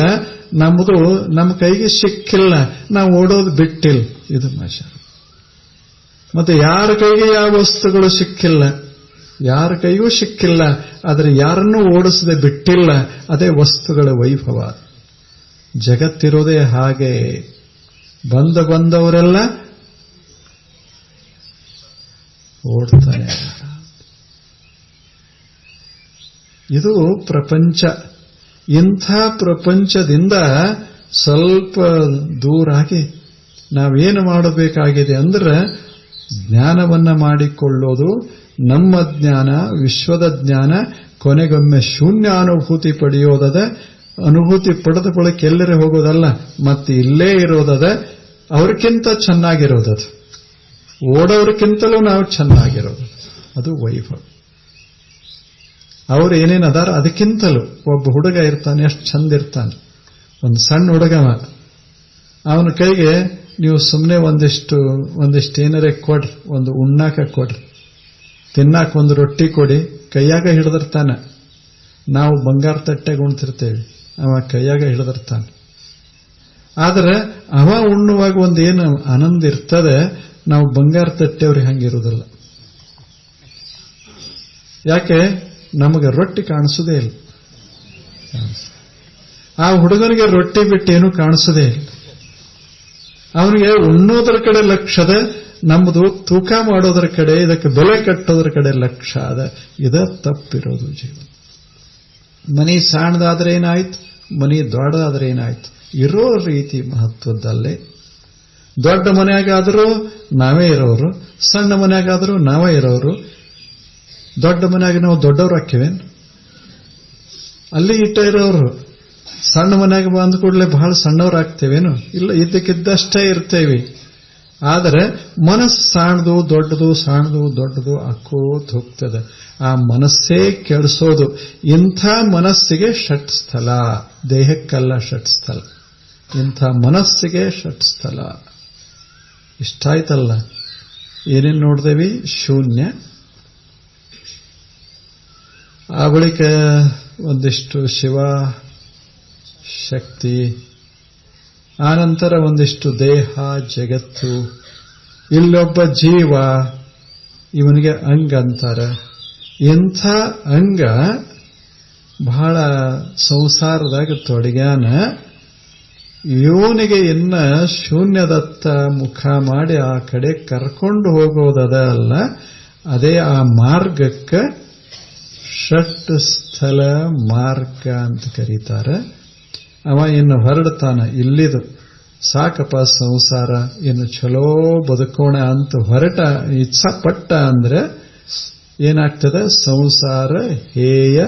ನಮ್ಮ ಕೈಗೆ ಸಿಕ್ಕಿಲ್ಲ, ನಾವು ಓಡೋದು ಬಿಟ್ಟಿಲ್ಲ. ಇದು ಮಜ. ಮತ್ತೆ ಯಾರ ಕೈಗೆ ಯಾವ ವಸ್ತುಗಳು ಸಿಕ್ಕಿಲ್ಲ, ಯಾರ ಕೈಗೂ ಸಿಕ್ಕಿಲ್ಲ, ಆದರೆ ಯಾರನ್ನೂ ಓಡಿಸದೆ ಬಿಟ್ಟಿಲ್ಲ. ಅದೇ ವಸ್ತುಗಳ ವೈಭವ. ಜಗತ್ತಿರೋದೇ ಹಾಗೆ. ಬಂದವರೆಲ್ಲ ಓಡ್ತಾನೆ. ಇದು ಪ್ರಪಂಚ. ಇಂಥ ಪ್ರಪಂಚದಿಂದ ಸ್ವಲ್ಪ ದೂರಾಗಿ ನಾವೇನು ಮಾಡಬೇಕಾಗಿದೆ ಅಂದ್ರೆ ಜ್ಞಾನವನ್ನ ಮಾಡಿಕೊಳ್ಳೋದು. ನಮ್ಮ ಜ್ಞಾನ, ವಿಶ್ವದ ಜ್ಞಾನ, ಕೊನೆಗೊಮ್ಮೆ ಶೂನ್ಯ ಅನುಭೂತಿ ಪಡೆಯೋದದ. ಅನುಭೂತಿ ಪಡೆದ ಬಳಿಕ ಎಲ್ಲರೇ ಹೋಗೋದಲ್ಲ, ಮತ್ತೆ ಇಲ್ಲೇ ಇರೋದದ. ಅವ್ರಿಗಿಂತ ಚೆನ್ನಾಗಿರೋದದು, ಓಡೋರ್ಕಿಂತಲೂ ನಾವು ಚೆನ್ನಾಗಿರೋದು. ಅದು ವೈಭವ. ಅವ್ರು ಏನೇನು ಅದಾರ ಅದಕ್ಕಿಂತಲೂ. ಒಬ್ಬ ಹುಡುಗ ಇರ್ತಾನೆ, ಎಷ್ಟು ಚಂದ ಇರ್ತಾನೆ. ಒಂದು ಸಣ್ಣ ಹುಡುಗವ, ಅವನ ಕೈಗೆ ನೀವು ಸುಮ್ಮನೆ ಒಂದಿಷ್ಟು ಏನಾರೇ ಕೊಡ್ರಿ, ಒಂದು ಉಣ್ಣಾಕ ಕೊಡ್ರಿ, ತಿನ್ನಾಕ ಒಂದು ರೊಟ್ಟಿ ಕೊಡಿ, ಕೈಯಾಗ ಹಿಡಿದಿರ್ತಾನೆ. ನಾವು ಬಂಗಾರ ತಟ್ಟೆಗೆ ಉಣ್ತಿರ್ತೇವೆ, ಅವ ಕೈಯಾಗ ಹಿಡಿದಿರ್ತಾನೆ. ಆದ್ರೆ ಅವ ಉಣ್ಣುವಾಗ ಒಂದೇನು ಆನಂದ ಇರ್ತದೆ, ನಾವು ಬಂಗಾರ ತಟ್ಟೆಯವ್ರಿಗೆ ಹಂಗಿರೋದಿಲ್ಲ. ಯಾಕೆ? ನಮಗೆ ರೊಟ್ಟಿ ಕಾಣಿಸೋದೇ ಇಲ್ಲ. ಆ ಹುಡುಗನಿಗೆ ರೊಟ್ಟಿ ಬಿಟ್ಟೇನು ಕಾಣಿಸೋದೇ ಇಲ್ಲ. ಅವನಿಗೆ ಉಣ್ಣೋದ್ರ ಕಡೆ ಲಕ್ಷ್ಯದ, ನಮ್ಮದು ತೂಕ ಮಾಡೋದ್ರ ಕಡೆ, ಇದಕ್ಕೆ ಬೆಲೆ ಕಟ್ಟೋದ್ರ ಕಡೆ ಲಕ್ಷ್ಯ ಅದ. ಇದ ತಪ್ಪಿರೋದು ಜೀವನ. ಮನಿ ಸಣ್ಣದಾದ್ರೆ ಏನಾಯ್ತು, ಮನಿ ದೊಡ್ಡದಾದ್ರೆ ಏನಾಯ್ತು, ಇರೋ ರೀತಿ ಮಹತ್ವದಲ್ಲೇ. ದೊಡ್ಡ ಮನೆಯಾಗಾದರೂ ನಾವೇ ಇರೋರು, ಸಣ್ಣ ಮನೆಯಾಗಾದರೂ ನಾವೇ ಇರೋರು. ದೊಡ್ಡ ಮನೆಯಾಗ ನಾವು ದೊಡ್ಡವ್ರು ಹಾಕಿವೇನು? ಅಲ್ಲಿ ಇಟ್ಟ ಇರೋರು. ಸಣ್ಣ ಮನೆಯಾಗ ಬಂದ ಕೂಡಲೇ ಬಹಳ ಸಣ್ಣವ್ರು ಆಗ್ತೇವೇನು? ಇಲ್ಲ, ಇದ್ದಕ್ಕಿದ್ದಷ್ಟೇ ಇರ್ತೇವೆ. ಆದರೆ ಮನಸ್ಸು ಸಾಣದು ದೊಡ್ಡದು, ಸಾಣದು ದೊಡ್ಡದು ಹಾಕೋತ ಹೋಗ್ತದೆ. ಆ ಮನಸ್ಸೇ ಕೆಡಿಸೋದು. ಇಂಥ ಮನಸ್ಸಿಗೆ ಷಟ್ಸ್ಥಲ, ದೇಹಕ್ಕಲ್ಲ ಷಟ್ಸ್ಥಲ. ಇಂಥ ಮನಸ್ಸಿಗೆ ಷಟ್ಸ್ಥಲ. ಇಷ್ಟಾಯ್ತಲ್ಲ. ಏನೇನು ನೋಡ್ದೇವಿ? ಶೂನ್ಯ. ಆ ಬಳಿಕ ಒಂದಿಷ್ಟು ಶಿವ ಶಕ್ತಿ, ಆನಂತರ ಒಂದಿಷ್ಟು ದೇಹ ಜಗತ್ತು, ಇಲ್ಲೊಬ್ಬ ಜೀವ, ಇವನಿಗೆ ಅಂಗ ಅಂತಾರೆ. ಇಂಥ ಅಂಗ ಬಹಳ ಸಂಸಾರದಾಗ ತೊಡಗ್ಯಾನ. ಇವನಿಗೆ ಇನ್ನ ಶೂನ್ಯದತ್ತ ಮುಖ ಮಾಡಿ ಆ ಕಡೆ ಕರ್ಕೊಂಡು ಹೋಗೋದದ ಅಲ್ಲ, ಅದೇ ಆ ಮಾರ್ಗಕ್ಕೆ ಷಟ್ ಸ್ಥಳ ಮಾರ್ಗ ಅಂತ ಕರೀತಾರೆ. ಅವ ಇನ್ನು ಹೊರಡ್ತಾನ, ಇಲ್ಲಿದು ಸಾಕಪ್ಪ ಸಂಸಾರ, ಇನ್ನು ಚಲೋ ಬದುಕೋಣ ಅಂತ ಹೊರಟ, ಇಚ್ಛಪಟ್ಟ ಅಂದ್ರೆ ಏನಾಗ್ತದೆ? ಸಂಸಾರ ಹೇಯ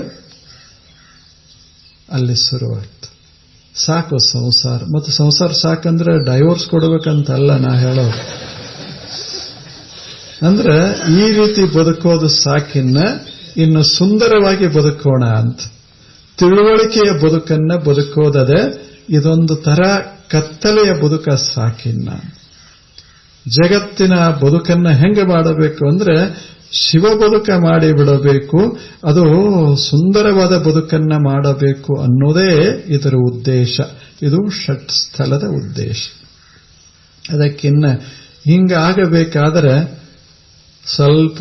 ಅಲ್ಲಿ ಶುರುವಾಗ್ತದೆ. ಸಾಕು ಸಂಸಾರ. ಮತ್ತು ಸಂಸಾರ ಸಾಕಂದ್ರೆ ಡೈವೋರ್ಸ್ ಕೊಡಬೇಕಂತಲ್ಲ ನಾ ಹೇಳೋದು. ಅಂದ್ರೆ ಈ ರೀತಿ ಬದುಕೋದು ಸಾಕಿನ್ನ ಇನ್ನು ಸುಂದರವಾಗಿ ಬದುಕೋಣ ಅಂತ ತಿಳುವಳಿಕೆಯ ಬದುಕನ್ನ ಬದುಕೋದದೆ. ಇದೊಂದು ತರ ಕತ್ತಲೆಯ ಬದುಕ ಸಾಕಿನ್ನ. ಜಗತ್ತಿನ ಬದುಕನ್ನ ಹೆಂಗೆ ಮಾಡಬೇಕು ಅಂದ್ರೆ ಶಿವ ಬದುಕ ಮಾಡಿ ಬಿಡಬೇಕು. ಅದು ಸುಂದರವಾದ ಬದುಕನ್ನ ಮಾಡಬೇಕು ಅನ್ನೋದೇ ಇದರ ಉದ್ದೇಶ. ಇದು ಷಟ್ಸ್ಥಲದ ಉದ್ದೇಶ. ಅದಕ್ಕಿನ್ನ ಹಿಂಗಾಗಬೇಕಾದರೆ ಸ್ವಲ್ಪ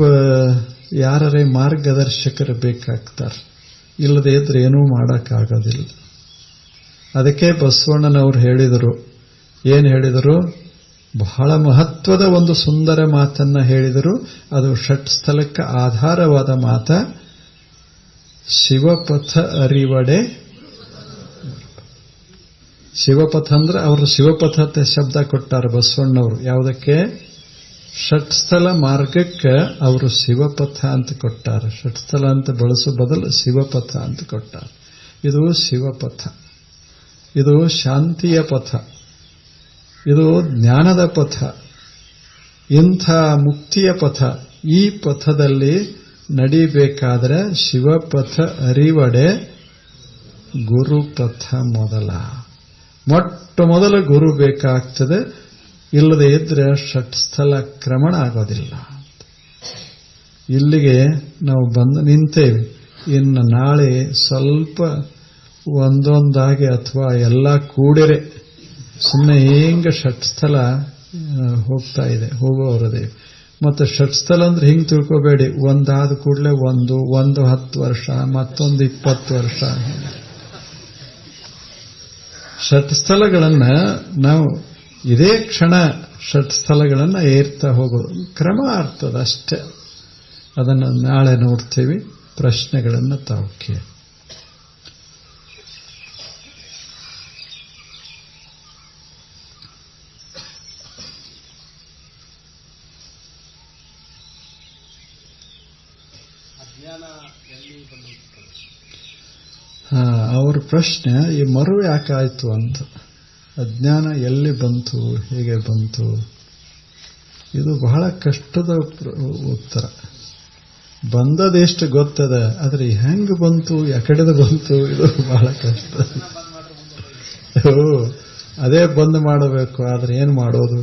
ಯಾರೇ ಮಾರ್ಗದರ್ಶಕರು ಬೇಕಾಗ್ತಾರೆ. ಇಲ್ಲದೆ ಇದ್ರೆ ಏನೂ ಮಾಡೋಕ್ಕಾಗೋದಿಲ್ಲ. ಅದಕ್ಕೆ ಬಸವಣ್ಣನವರು ಹೇಳಿದರು. ಏನು ಹೇಳಿದರು? ಬಹಳ ಮಹತ್ವದ ಒಂದು ಸುಂದರ ಮಾತನ್ನ ಹೇಳಿದರು. ಅದು ಷಟ್ಸ್ಥಲಕ್ಕೆ ಆಧಾರವಾದ ಮಾತ. ಶಿವಪಥ ಅರಿವಡೆ. ಶಿವಪಥ ಅಂದ್ರೆ ಅವರು ಶಿವಪಥ ಅಂತ ಶಬ್ದ ಕೊಟ್ಟಾರೆ ಬಸವಣ್ಣವರು. ಯಾವುದಕ್ಕೆ? ಷಟ್ಸ್ಥಲ ಮಾರ್ಗಕ್ಕೆ ಅವರು ಶಿವಪಥ ಅಂತ ಕೊಟ್ಟಾರೆ. ಷಟ್ಸ್ಥಲ ಅಂತ ಬಳಸೋ ಬದಲು ಶಿವಪಥ ಅಂತ ಕೊಟ್ಟಾರೆ. ಇದು ಶಿವಪಥ, ಇದು ಶಾಂತಿಯ ಪಥ, ಇದು ಜ್ಞಾನದ ಪಥ, ಇಂಥ ಮುಕ್ತಿಯ ಪಥ. ಈ ಪಥದಲ್ಲಿ ನಡಿಬೇಕಾದ್ರೆ ಶಿವಪಥ ಅರಿವಡೆ ಗುರುಪಥ ಮೊದಲ. ಮೊಟ್ಟ ಮೊದಲ ಗುರು ಬೇಕಾಗ್ತದೆ. ಇಲ್ಲದೆ ಇದ್ರೆ ಷಟ್ಸ್ಥಲ ಕ್ರಮಣ ಆಗೋದಿಲ್ಲ. ಇಲ್ಲಿಗೆ ನಾವು ಬಂದು ನಿಂತೇವೆ. ಇನ್ನು ನಾಳೆ ಸ್ವಲ್ಪ ಒಂದೊಂದಾಗಿ ಅಥವಾ ಎಲ್ಲ ಕೂಡಿರೆ ಸುಮ್ಮನೆ ಹೆಂಗೆ ಷಟ್ಸ್ಥಲ ಹೋಗ್ತಾ ಇದೆ, ಹೋಗೋರದೆ. ಮತ್ತು ಷಟ್ಸ್ಥಲ ಅಂದ್ರೆ ಹಿಂಗೆ ತಿಳ್ಕೋಬೇಡಿ, ಒಂದಾದ ಕೂಡಲೇ ಒಂದು 10 ವರ್ಷ, ಮತ್ತೊಂದು 20 ವರ್ಷ. ಷಟ್ಸ್ಥಲಗಳನ್ನ ನಾವು ಇದೇ ಕ್ಷಣ ಷಟ್ಸ್ಥಲಗಳನ್ನು ಏರ್ತಾ ಹೋಗೋದು ಕ್ರಮ ಆಗ್ತದೆ ಅಷ್ಟೇ. ಅದನ್ನು ನಾಳೆ ನೋಡ್ತೀವಿ. ಪ್ರಶ್ನೆಗಳನ್ನು ತಾವು ಕೇಳಿ. ಅವ್ರ ಪ್ರಶ್ನೆ ಈ ಮರು ಯಾಕಾಯ್ತು ಅಂತ. ಅಜ್ಞಾನ ಎಲ್ಲಿ ಬಂತು, ಹೇಗೆ ಬಂತು? ಇದು ಬಹಳ ಕಷ್ಟದ ಉತ್ತರ. ಬಂದದೆಷ್ಟು ಗೊತ್ತದ, ಆದರೆ ಹೆಂಗೆ ಬಂತು, ಯಾಕಡೆದು ಬಂತು, ಇದು ಬಹಳ ಕಷ್ಟ. ಅದೇ ಬಂದ್ ಮಾಡಬೇಕು. ಆದರೆ ಏನು ಮಾಡೋದು?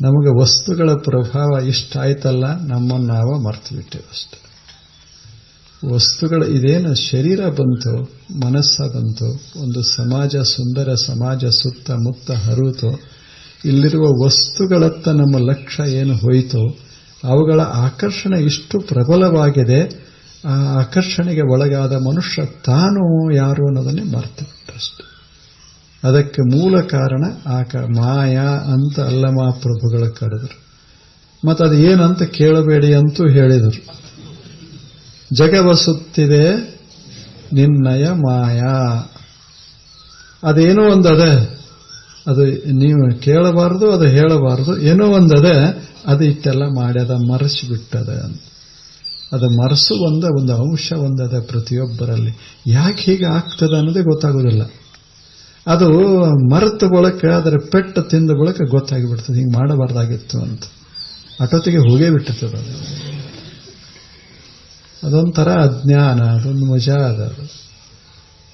ನಮಗೆ ವಸ್ತುಗಳ ಪ್ರಭಾವ ಇಷ್ಟ ಆಯ್ತಲ್ಲ, ನಮ್ಮನ್ನು ನಾವು ಮರ್ತು ಬಿಟ್ಟೇವೆ ಅಷ್ಟೆ. ವಸ್ತುಗಳ ಇದೇನು ಶರೀರ ಬಂತು, ಮನಸ್ಸ ಬಂತು, ಒಂದು ಸಮಾಜ, ಸುಂದರ ಸಮಾಜ ಸುತ್ತಮುತ್ತ ಹರಿತು, ಇಲ್ಲಿರುವ ವಸ್ತುಗಳತ್ತ ನಮ್ಮ ಲಕ್ಷ್ಯ ಏನು ಹೋಯಿತು, ಅವುಗಳ ಆಕರ್ಷಣೆ ಇಷ್ಟು ಪ್ರಬಲವಾಗಿದೆ. ಆ ಆಕರ್ಷಣೆಗೆ ಒಳಗಾದ ಮನುಷ್ಯ ತಾನು ಯಾರು ಅನ್ನೋದನ್ನೇ ಮರ್ತು ಬಿಟ್ಟಷ್ಟೆ. ಅದಕ್ಕೆ ಮೂಲ ಕಾರಣ ಮಾಯಾ ಅಂತ ಅಲ್ಲಮ ಪ್ರಭುಗಳ ಕರೆದರು. ಮತ್ತು ಅದು ಏನಂತ ಕೇಳಬೇಡಿ ಅಂತೂ ಹೇಳಿದರು. ಜಗವಸುತ್ತಿದೆ ನಿನ್ನಯ ಮಾಯಾ. ಅದೇನೋ ಒಂದದೆ, ಅದು ನೀವು ಕೇಳಬಾರ್ದು, ಅದು ಹೇಳಬಾರ್ದು. ಏನೋ ಒಂದದೆ, ಅದು ಇಷ್ಟೆಲ್ಲ ಮಾಡ್ಯದ, ಮರೆಸಿಬಿಟ್ಟದ. ಅದು ಮರೆಸು ಒಂದು ಅಂಶ ಒಂದದ ಪ್ರತಿಯೊಬ್ಬರಲ್ಲಿ. ಯಾಕೆ ಹೀಗೆ ಆಗ್ತದೆ ಅನ್ನೋದೇ ಗೊತ್ತಾಗೋದಿಲ್ಲ. ಅದು ಮರೆತ ಬಳಕ, ಅದರ ಪೆಟ್ಟು ತಿಂದ ಬಳಕ ಗೊತ್ತಾಗಿಬಿಡ್ತದೆ ಹಿಂಗೆ ಮಾಡಬಾರ್ದಾಗಿತ್ತು ಅಂತ. ಅಟೋತಿಗೆ ಹೋಗೇ ಬಿಟ್ಟಿರ್ತದೆ ಅದು. ಅದೊಂಥರ ಅಜ್ಞಾನ, ಅದೊಂದು ಮಜಾ ಅದ.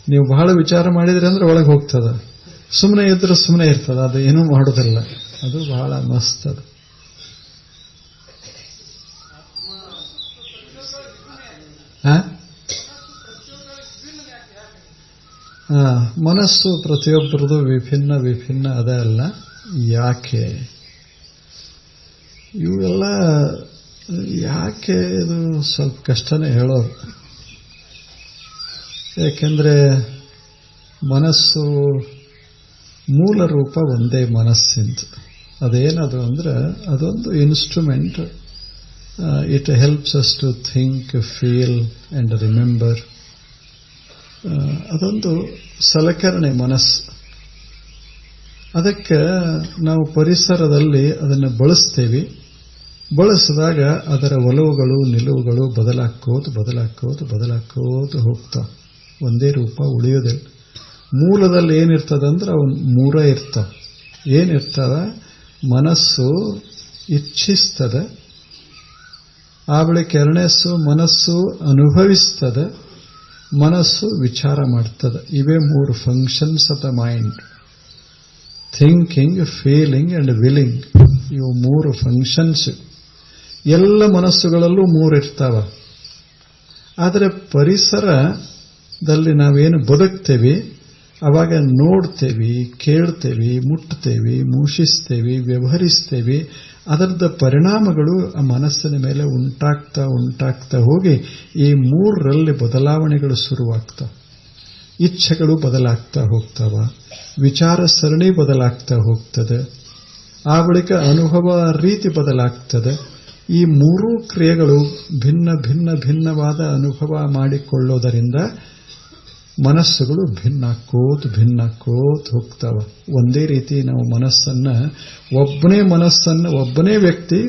ನೀವು ಬಹಳ ವಿಚಾರ ಮಾಡಿದ್ರಿ ಅಂದ್ರೆ ಒಳಗೆ ಹೋಗ್ತದ. ಸುಮ್ಮನೆ ಇದ್ರೆ ಸುಮ್ಮನೆ ಇರ್ತದ, ಅದು ಏನೂ ಮಾಡೋದಿಲ್ಲ. ಅದು ಬಹಳ ಮಸ್ತ್ ಅದು. ಮನಸ್ಸು ಪ್ರತಿಯೊಬ್ಬರದು ವಿಭಿನ್ನ ವಿಭಿನ್ನ ಅದೇ ಅಲ್ಲ. ಯಾಕೆ ಇವೆಲ್ಲ ಯಾಕೆ ಇದು ಸ್ವಲ್ಪ ಕಷ್ಟನೇ ಹೇಳೋರು. ಯಾಕೆಂದ್ರೆ ಮನಸ್ಸು ಮೂಲ ರೂಪ ಒಂದೇ ಮನಸ್ಸಿಂದು. ಅದೇನದು ಅಂದ್ರೆ ಅದೊಂದು instrument. It helps us to think, feel and remember. ಅದೊಂದು ಸಲಕರಣೆ ಮನಸ್ಸು. ಅದಕ್ಕೆ ನಾವು ಪರಿಸರದಲ್ಲಿ ಅದನ್ನು ಬಳಸ್ತೇವೆ. ಬಳಸಿದಾಗ ಅದರ ಒಲವುಗಳು ನಿಲುವುಗಳು ಬದಲಾಕೋದು ಹೋಗ್ತಾವೆ. ಒಂದೇ ರೂಪ ಉಳಿಯೋದಿಲ್ಲ. ಮೂಲದಲ್ಲಿ ಏನಿರ್ತದಂದ್ರೆ ಅವನು ಮೂರೇ ಇರ್ತಾವ. ಏನಿರ್ತಾವ? ಮನಸ್ಸು ಇಚ್ಛಿಸ್ತದೆ, ಆ ಬಳಿಕ ಎರಡನೇಸು ಮನಸ್ಸು ಅನುಭವಿಸ್ತದೆ, ಮನಸ್ಸು ವಿಚಾರ ಮಾಡ್ತದೆ. ಇವೇ ಮೂರು functions of the mind. Thinking, feeling and willing. ಇವು ಮೂರು ಫಂಕ್ಷನ್ಸ್. ಎಲ್ಲ ಮನಸ್ಸುಗಳಲ್ಲೂ ಮೂರಿರ್ತಾವ. ಆದರೆ ಪರಿಸರದಲ್ಲಿ ನಾವೇನು ಬದುಕ್ತೇವೆ ಅವಾಗ ನೋಡ್ತೇವೆ, ಕೇಳ್ತೇವೆ, ಮುಟ್ತೇವೆ, ಮೂಷಿಸ್ತೇವೆ, ವ್ಯವಹರಿಸ್ತೇವೆ. ಅದರದ ಪರಿಣಾಮಗಳು ಆ ಮನಸ್ಸಿನ ಮೇಲೆ ಉಂಟಾಗ್ತಾ ಹೋಗಿ ಈ ಮೂರರಲ್ಲಿ ಬದಲಾವಣೆಗಳು ಶುರುವಾಗ್ತವೆ. ಇಚ್ಛೆಗಳು ಬದಲಾಗ್ತಾ ಹೋಗ್ತಾವ, ವಿಚಾರ ಸರಣಿ ಬದಲಾಗ್ತಾ ಹೋಗ್ತದೆ, ಆ ಬಳಿಕ ಅನುಭವ ರೀತಿ ಬದಲಾಗ್ತದೆ. ಈ ಮೂರೂ ಕ್ರಿಯೆಗಳು ಭಿನ್ನವಾದ ಅನುಭವ ಮಾಡಿಕೊಳ್ಳೋದರಿಂದ ಮನಸ್ಸುಗಳು ಭಿನ್ನಾಕೋತ್ ಹೋಗ್ತಾವ. ಒಂದೇ ರೀತಿ ನಾವು ಒಬ್ಬನೇ ವ್ಯಕ್ತಿ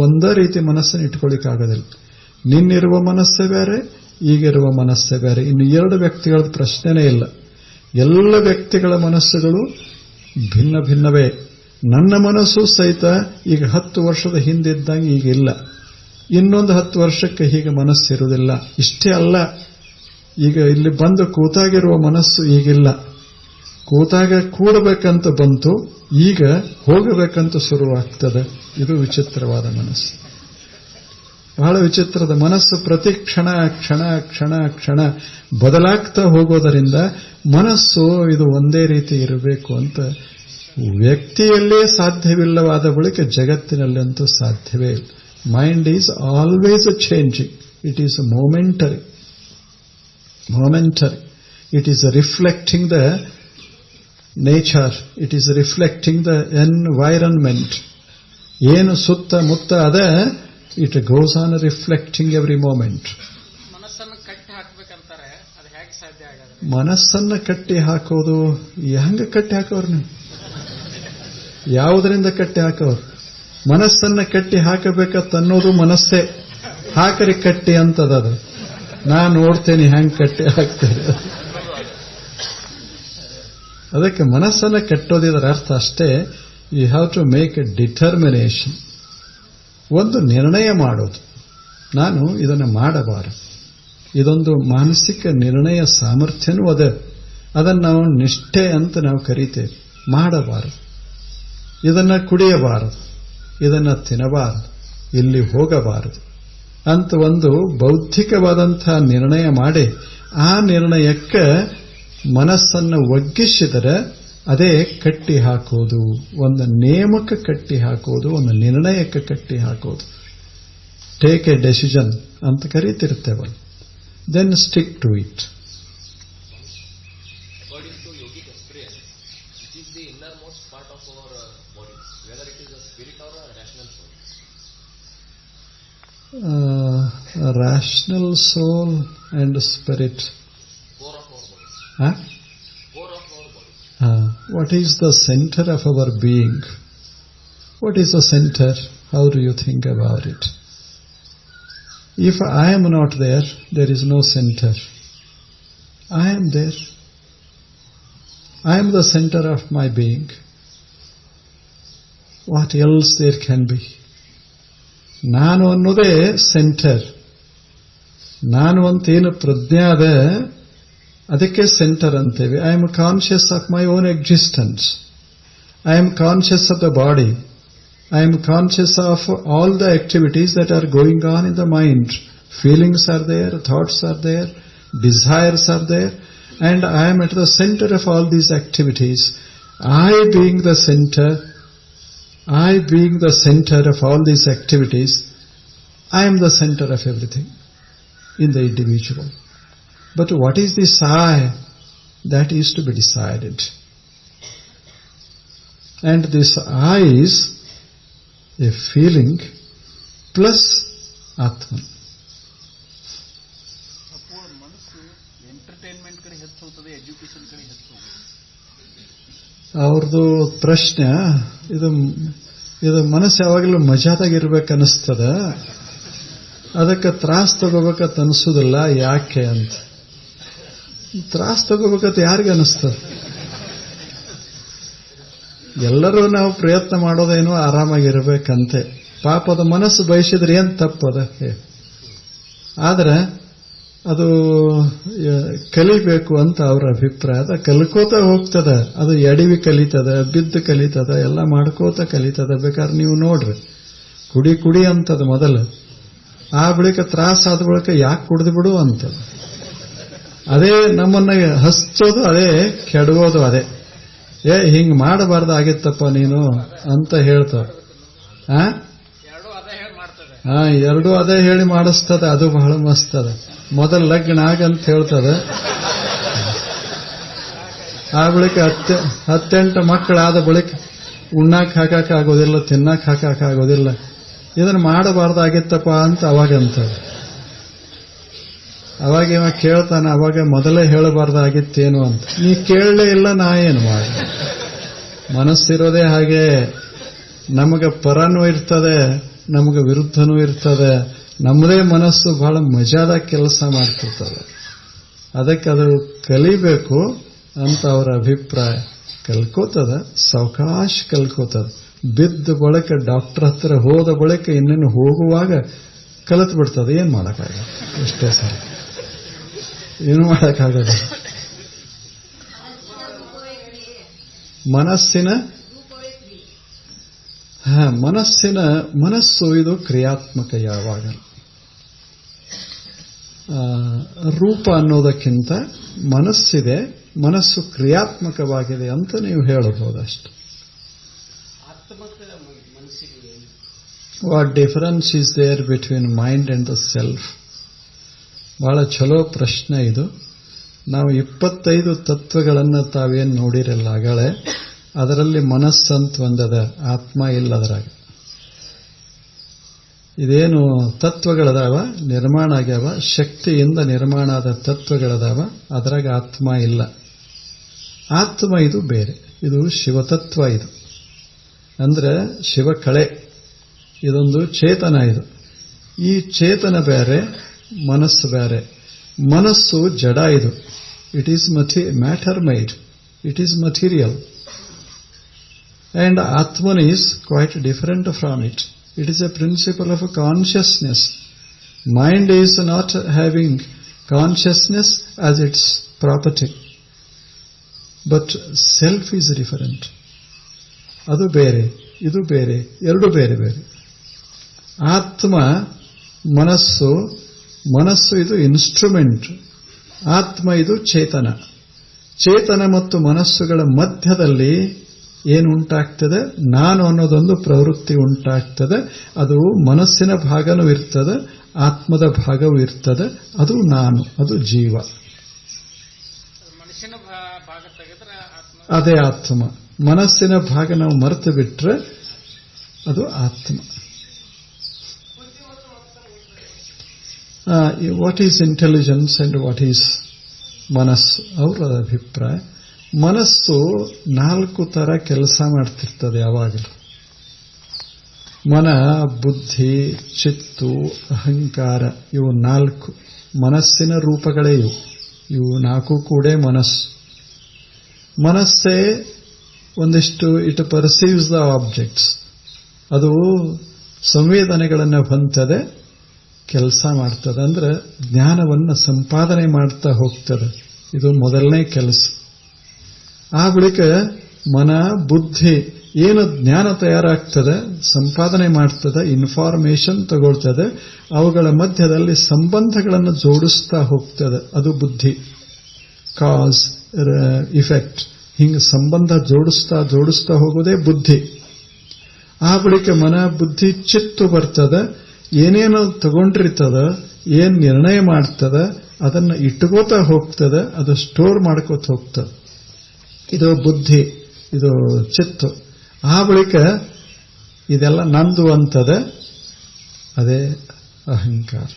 ಒಂದೇ ರೀತಿ ಮನಸ್ಸನ್ನು ಇಟ್ಕೊಳ್ಳಿಕ್ಕಾಗೋದಿಲ್ಲ. ನಿನ್ನಿರುವ ಮನಸ್ಸೇ ಬೇರೆ, ಈಗಿರುವ ಮನಸ್ಸೇ ಬೇರೆ. ಇನ್ನು ಎರಡು ವ್ಯಕ್ತಿಗಳ ಪ್ರಶ್ನೆನೇ ಇಲ್ಲ. ಎಲ್ಲ ವ್ಯಕ್ತಿಗಳ ಮನಸ್ಸುಗಳು ಭಿನ್ನವೇ. ನನ್ನ ಮನಸ್ಸು ಸಹಿತ ಈಗ 10 ವರ್ಷದ ಹಿಂದಿದ್ದಂಗೆ ಈಗ ಇಲ್ಲ. ಇನ್ನೊಂದು 10 ವರ್ಷಕ್ಕೆ ಹೀಗೆ ಮನಸ್ಸಿರುವುದಿಲ್ಲ. ಇಷ್ಟೇ ಅಲ್ಲ, ಈಗ ಇಲ್ಲಿ ಬಂದು ಕೂತಾಗಿರುವ ಮನಸ್ಸು ಈಗಿಲ್ಲ. ಕೂತಾಗ ಕೂಡಬೇಕಂತ ಬಂತು, ಈಗ ಹೋಗಬೇಕಂತ ಶುರುವಾಗ್ತದೆ. ಇದು ವಿಚಿತ್ರವಾದ ಮನಸ್ಸು, ಬಹಳ ವಿಚಿತ್ರದ ಮನಸ್ಸು. ಪ್ರತಿ ಕ್ಷಣ ಬದಲಾಗ್ತಾ ಹೋಗೋದರಿಂದ ಮನಸ್ಸು ಇದು ಒಂದೇ ರೀತಿ ಇರಬೇಕು ಅಂತ ವ್ಯಕ್ತಿಯಲ್ಲೇ ಸಾಧ್ಯವಿಲ್ಲವಾದ ಬಳಿಕ ಜಗತ್ತಿನಲ್ಲಂತೂ ಸಾಧ್ಯವೇ ಇಲ್ಲ. Mind is always changing. It is momentary. It is reflecting the nature. It is reflecting the environment. ಏನು ಸುತ್ತಮುತ್ತ ಅದ, it goes on reflecting every moment. ಮನಸ್ಸನ್ನು ಕಟ್ಟಿ ಹಾಕಬೇಕಂತಾರೆ, ಅದು ಹೇಗೆ ಸಾಧ್ಯ ಆಗಲ್ಲ? ಮನಸ್ಸನ್ನು ಕಟ್ಟಿ ಹಾಕೋದು ಹೆಂಗೆ ಕಟ್ಟಿ ಹಾಕೋರು? ನೀವು ಯಾವುದರಿಂದ ಕಟ್ಟಿ ಹಾಕೋರು? ಮನಸ್ಸನ್ನು ಕಟ್ಟಿ ಹಾಕಬೇಕಂತ ಅನ್ನೋದು ಮನಸ್ಸೇ. ಹಾಕರಿ ಕಟ್ಟಿ ಅಂತದದು. ನಾನು ನೋಡ್ತೇನೆ ಹೆಂಗೆ ಕಟ್ಟಿ ಹಾಕ್ತೇನೆ. ಅದಕ್ಕೆ ಮನಸ್ಸನ್ನು ಕಟ್ಟೋದಿದರ ಅರ್ಥ ಅಷ್ಟೇ. You have to make a determination. ಒಂದು ನಿರ್ಣಯ ಮಾಡೋದು, ನಾನು ಇದನ್ನು ಮಾಡಬಾರದು. ಇದೊಂದು ಮಾನಸಿಕ ನಿರ್ಣಯ ಸಾಮರ್ಥ್ಯನೂ ಅದ. ಅದನ್ನು ನಾವು ನಿಷ್ಠೆ ಅಂತ ನಾವು ಕರೀತೇವೆ. ಮಾಡಬಾರದು, ಇದನ್ನು ಕುಡಿಯಬಾರದು, ಇದನ್ನು ತಿನ್ನಬಾರದು, ಇಲ್ಲಿ ಹೋಗಬಾರದು ಅಂತ ಒಂದು ಬೌದ್ಧಿಕವಾದಂತಹ ನಿರ್ಣಯ ಮಾಡಿ ಆ ನಿರ್ಣಯಕ್ಕೆ ಮನಸ್ಸನ್ನು ಒಗ್ಗಿಸಿದರೆ ಅದೇ ಕಟ್ಟಿ ಹಾಕೋದು. ಒಂದು ನೇಮಕ್ಕೆ ಕಟ್ಟಿ ಹಾಕೋದು, ಒಂದು ನಿರ್ಣಯಕ್ಕೆ ಕಟ್ಟಿ ಹಾಕೋದು. ಟೇಕ್ ಎ ಡೆಸಿಷನ್ ಅಂತ ಕರೀತಿರ್ತೇವಲ್ಲ, then stick to it. Rational soul and spirit. Core of our body. Huh? Core of our body. What is the center of our being? What is the center? How do you think about it? If I am not there, there is no center. I am there. I am the center of my being. What else there can be? ನಾನು ಅನ್ನೋದೇ centre. ನಾನು ಅಂತೇನು ಪ್ರಜ್ಞೆ ಅದ, ಅದಕ್ಕೆ centre ಅಂತೇವೆ. I am conscious of my own existence. I am conscious of the body. I am conscious of all the activities that are going on in the mind. Feelings are there, thoughts are there, desires are there, and I am at the center of all these activities. I being the center of all these activities, I am the center of everything in the individual. But what is this I? That is to be decided. And this I is a feeling plus Atman. ಅವ್ರದ್ದು ಪ್ರಶ್ನೆ ಇದು ಮನಸ್ಸು ಯಾವಾಗಲೂ ಮಜಾದಾಗಿರ್ಬೇಕನ್ನಿಸ್ತದ, ಅದಕ್ಕೆ ತ್ರಾಸ ತಗೋಬೇಕಂತ ಅನಿಸೋದಿಲ್ಲ, ಯಾಕೆ ಅಂತ. ತ್ರಾಸ ತಗೋಬೇಕಂತ ಯಾರಿಗೆ ಅನಿಸ್ತದೆ? ಎಲ್ಲರೂ ನಾವು ಪ್ರಯತ್ನ ಮಾಡೋದೇನೋ ಆರಾಮಾಗಿರ್ಬೇಕಂತೆ. ಪಾಪದ ಮನಸ್ಸು ಬಯಸಿದ್ರೆ ಏನ್ ತಪ್ಪದ? ಆದ್ರೆ ಅದು ಕಲಿಬೇಕು ಅಂತ ಅವರ ಅಭಿಪ್ರಾಯ. ಅದ ಕಲ್ಕೋತ ಹೋಗ್ತದ. ಅದು ಎಡವಿ ಕಲಿತದ, ಬಿದ್ದು ಕಲಿತದ, ಎಲ್ಲ ಮಾಡ್ಕೋತ ಕಲಿತದ. ಬೇಕಾದ್ರೆ ನೀವು ನೋಡ್ರಿ, ಕುಡಿ ಅಂತದ ಮೊದಲು, ಆ ಬಳಿಕ ತ್ರಾಸ ಆದ ಬಳಿಕ ಯಾಕೆ ಕುಡಿದು ಬಿಡು ಅಂತದ. ಅದೇ ನಮ್ಮನ್ನ ಹಚ್ಚೋದು, ಅದೇ ಕೆಡವೋದು, ಅದೇ ಹಿಂಗ್ ಮಾಡಬಾರ್ದಾಗಿತ್ತಪ್ಪ ನೀನು ಅಂತ ಹೇಳ್ತಾವ. ಎರಡೂ ಅದೇ ಹೇಳಿ ಮಾಡಿಸ್ತದ. ಅದು ಬಹಳ ಮಸ್ತ್ ಅದ. ಮೊದಲು ಲಗ್ನ ಆಗಂತ ಹೇಳ್ತದ, ಆ ಬಳಿಕ 18 ಮಕ್ಕಳಾದ ಬಳಿಕ ಉಣ್ಣಾಕ್ ಹಾಕಾಗೋದಿಲ್ಲ, ತಿನ್ನಾಕ್ ಹಾಕಾಗೋದಿಲ್ಲ. ಇದನ್ನ ಮಾಡಬಾರ್ದಾಗಿತ್ತಪ್ಪ ಅಂತ ಅವಾಗಂತದ. ಅವಾಗ ಇವ ಕೇಳ್ತಾನ, ಅವಾಗ ಮೊದಲೇ ಹೇಳಬಾರ್ದಾಗಿತ್ತೇನು ಅಂತ. ನೀ ಕೇಳಲೇ ಇಲ್ಲ, ನಾ ಏನು ಮಾಡಿ. ಮನಸ್ಸಿರೋದೇ ಹಾಗೆ. ನಮಗೆ ಪರನೂ ಇರ್ತದೆ, ನಮಗೆ ವಿರುದ್ಧನೂ ಇರ್ತದೆ. ನಮ್ಮದೇ ಮನಸ್ಸು ಬಹಳ ಮಜಾದಾಗ ಕೆಲಸ ಮಾಡ್ತಿರ್ತದೆ. ಅದಕ್ಕೆ ಅದು ಕಲಿಬೇಕು ಅಂತ ಅವರ ಅಭಿಪ್ರಾಯ. ಕಲ್ಕೋತದ, ಸಾವಕಾಶ ಕಲ್ಕೋತದ. ಬಿದ್ದ ಬಳಿಕ ಡಾಕ್ಟರ್ ಹತ್ರ ಹೋದ ಬಳಿಕ ಇನ್ನೇನು ಹೋಗುವಾಗ ಕಲಿತು ಬಿಡ್ತದೆ. ಏನ್ ಮಾಡಕ್ಕಾಗಲ್ಲ, ಎಷ್ಟೇ ಸರಿ ಏನು ಮಾಡಕ್ಕಾಗಲ್ಲ. ಮನಸ್ಸು ಇದು ಕ್ರಿಯಾತ್ಮಕ. ಯಾವಾಗ ರೂಪ ಅನ್ನೋದಕ್ಕಿಂತ ಮನಸ್ಸಿದೆ, ಮನಸ್ಸು ಕ್ರಿಯಾತ್ಮಕವಾಗಿದೆ ಅಂತ ನೀವು ಹೇಳಬಹುದಷ್ಟು. What difference is there between mind and the self? ಬಹಳ ಚಲೋ ಪ್ರಶ್ನೆ ಇದು. ನಾವು 25 ತತ್ವಗಳನ್ನು ತಾವೇನು ನೋಡಿರಲ್ಲ ಆಗಲೇ, ಅದರಲ್ಲಿ ಮನಸ್ಸಂತ ಒಂದದ, ಆತ್ಮ ಇಲ್ಲ ಅದರಾಗ. ಇದೇನು ತತ್ವಗಳದಾವ, ನಿರ್ಮಾಣ ಆಗ್ಯಾವ, ಶಕ್ತಿಯಿಂದ ನಿರ್ಮಾಣ ಆದ ತತ್ವಗಳದಾವ, ಅದರಾಗ ಆತ್ಮ ಇಲ್ಲ. ಆತ್ಮ ಇದು ಬೇರೆ, ಇದು ಶಿವತತ್ವ. ಇದು ಅಂದ್ರೆ ಶಿವ ಕಳೆ, ಇದೊಂದು ಚೇತನ. ಇದು ಈ ಚೇತನ ಬೇರೆ, ಮನಸ್ಸು ಬೇರೆ. ಮನಸ್ಸು ಜಡ. ಇದು it is matter might, it is material. And Atman is quite different from it. It is a principle of consciousness. Mind is not having consciousness as its property. But self is different. ಅದು ಬೇರೆ, ಇದು ಬೇರೆ, ಎರಡು ಬೇರೆ ಬೇರೆ. ಆತ್ಮ, ಮನಸ್ಸು ಇದು ಇನ್ಸ್ಟ್ರೂಮೆಂಟ್. ಆತ್ಮ ಇದು ಚೇತನ. ಚೇತನ ಮತ್ತು ಮನಸ್ಸುಗಳ ಮಧ್ಯದಲ್ಲಿ ಏನು ಉಂಟಾಗ್ತದೆ? ನಾನು ಅನ್ನೋದೊಂದು ಪ್ರವೃತ್ತಿ ಉಂಟಾಗ್ತದೆ. ಅದು ಮನಸ್ಸಿನ ಭಾಗನೂ ಇರ್ತದೆ, ಆತ್ಮದ ಭಾಗವೂ ಇರ್ತದೆ. ಅದು ನಾನು, ಅದು ಜೀವ, ಅದೇ ಆತ್ಮ. ಮನಸ್ಸಿನ ಭಾಗ ನಾವು ಮರೆತು ಬಿಟ್ರೆ ಅದು ಆತ್ಮ. What is intelligence and what is ಮನಸ್ಸು? ಅವರ ಅಭಿಪ್ರಾಯ. ಮನಸ್ಸು 4 ತರ ಕೆಲಸ ಮಾಡ್ತಿರ್ತದೆ ಯಾವಾಗಲೂ. ಮನ, ಬುದ್ಧಿ, ಚಿತ್ತು, ಅಹಂಕಾರ, ಇವು 4 ಮನಸ್ಸಿನ ರೂಪಗಳೇ. ಇವು 4 ಕೂಡ ಮನಸ್ಸು. ಮನಸ್ಸೇ ಒಂದಿಷ್ಟು ಇಟ್ ಪರ್ಸೀವ್ಸ್ ದ ಆಬ್ಜೆಕ್ಟ್ಸ್. ಅದು ಸಂವೇದನೆಗಳನ್ನು ಹೊಂದದೆ, ಕೆಲಸ ಮಾಡ್ತದೆ. ಅಂದ್ರೆ ಜ್ಞಾನವನ್ನು ಸಂಪಾದನೆ ಮಾಡ್ತಾ ಹೋಗ್ತದೆ. ಇದು ಮೊದಲನೇ ಕೆಲಸ. ಆ ಬಳಿಕ ಮನ, ಬುದ್ಧಿ ಏನು ಜ್ಞಾನ ತಯಾರಾಗ್ತದೆ, ಸಂಪಾದನೆ ಮಾಡ್ತದೆ, ಇನ್ಫಾರ್ಮೇಶನ್ ತಗೊಳ್ತದೆ, ಅವುಗಳ ಮಧ್ಯದಲ್ಲಿ ಸಂಬಂಧಗಳನ್ನು ಜೋಡಿಸ್ತಾ ಹೋಗ್ತದೆ. ಅದು ಬುದ್ಧಿ. ಕಾಸ್, ಇಫೆಕ್ಟ್, ಹಿಂಗೆ ಸಂಬಂಧ ಜೋಡಿಸ್ತಾ ಹೋಗೋದೇ ಬುದ್ಧಿ. ಆ ಬಳಿಕ ಮನ, ಬುದ್ಧಿ, ಚಿತ್ತು ಬರ್ತದೆ. ಏನೇನು ತಗೊಂಡಿರ್ತದ, ಏನ್ ನಿರ್ಣಯ ಮಾಡ್ತದ, ಅದನ್ನು ಇಟ್ಕೋತಾ ಹೋಗ್ತದೆ, ಅದು ಸ್ಟೋರ್ ಮಾಡ್ಕೋತ ಹೋಗ್ತದೆ. ಇದು ಬುದ್ಧಿ, ಇದು ಚಿತ್ತು. ಆ ಬಳಿಕ ಇದೆಲ್ಲ ನಂದು ಅಂತದೆ, ಅದೇ ಅಹಂಕಾರ.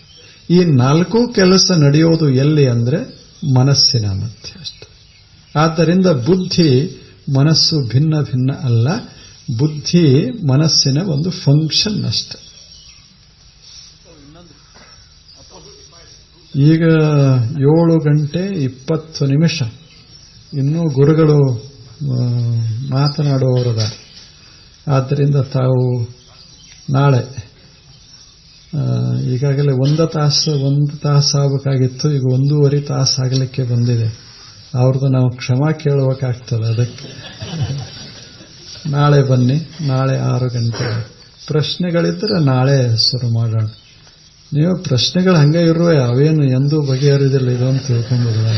ಈ 4 ಕೆಲಸ ನಡೆಯೋದು ಎಲ್ಲಿ ಅಂದ್ರೆ ಮನಸ್ಸಿನ ಮಧ್ಯೆ ಅಷ್ಟೆ. ಆದ್ದರಿಂದ ಬುದ್ಧಿ, ಮನಸ್ಸು ಭಿನ್ನ ಭಿನ್ನ ಅಲ್ಲ. ಬುದ್ಧಿ ಮನಸ್ಸಿನ ಒಂದು ಫಂಕ್ಷನ್ ಅಷ್ಟೆ. ಈಗ 7:20 ಇನ್ನೂ ಗುರುಗಳು ಮಾತನಾಡುವವರಿದ್ದಾರೆ. ಆದ್ದರಿಂದ ತಾವು ನಾಳೆ ಈಗಾಗಲೇ ಒಂದು ತಾಸು ಆಗಬೇಕಾಗಿತ್ತು, ಈಗ 1.5 ತಾಸು ಆಗಲಿಕ್ಕೆ ಬಂದಿದೆ. ಅವ್ರದ್ದು ನಾವು ಕ್ಷಮಾ ಕೇಳಬೇಕಾಗ್ತದೆ. ಅದಕ್ಕೆ ನಾಳೆ ಬನ್ನಿ, ನಾಳೆ 6 ಗಂಟೆಗೆ. ಪ್ರಶ್ನೆಗಳಿದ್ದರೆ ನಾಳೆ ಶುರು ಮಾಡೋಣ. ನೀವು ಪ್ರಶ್ನೆಗಳು ಹಂಗೆ ಇರುವೆ, ಅವೇನು ಎಂದೂ ಬಗೆಹರಿದಿಲ್ಲ, ಇದೊಂದು ತಿಳ್ಕೊಂಡ್ಬಿಡೋಣ.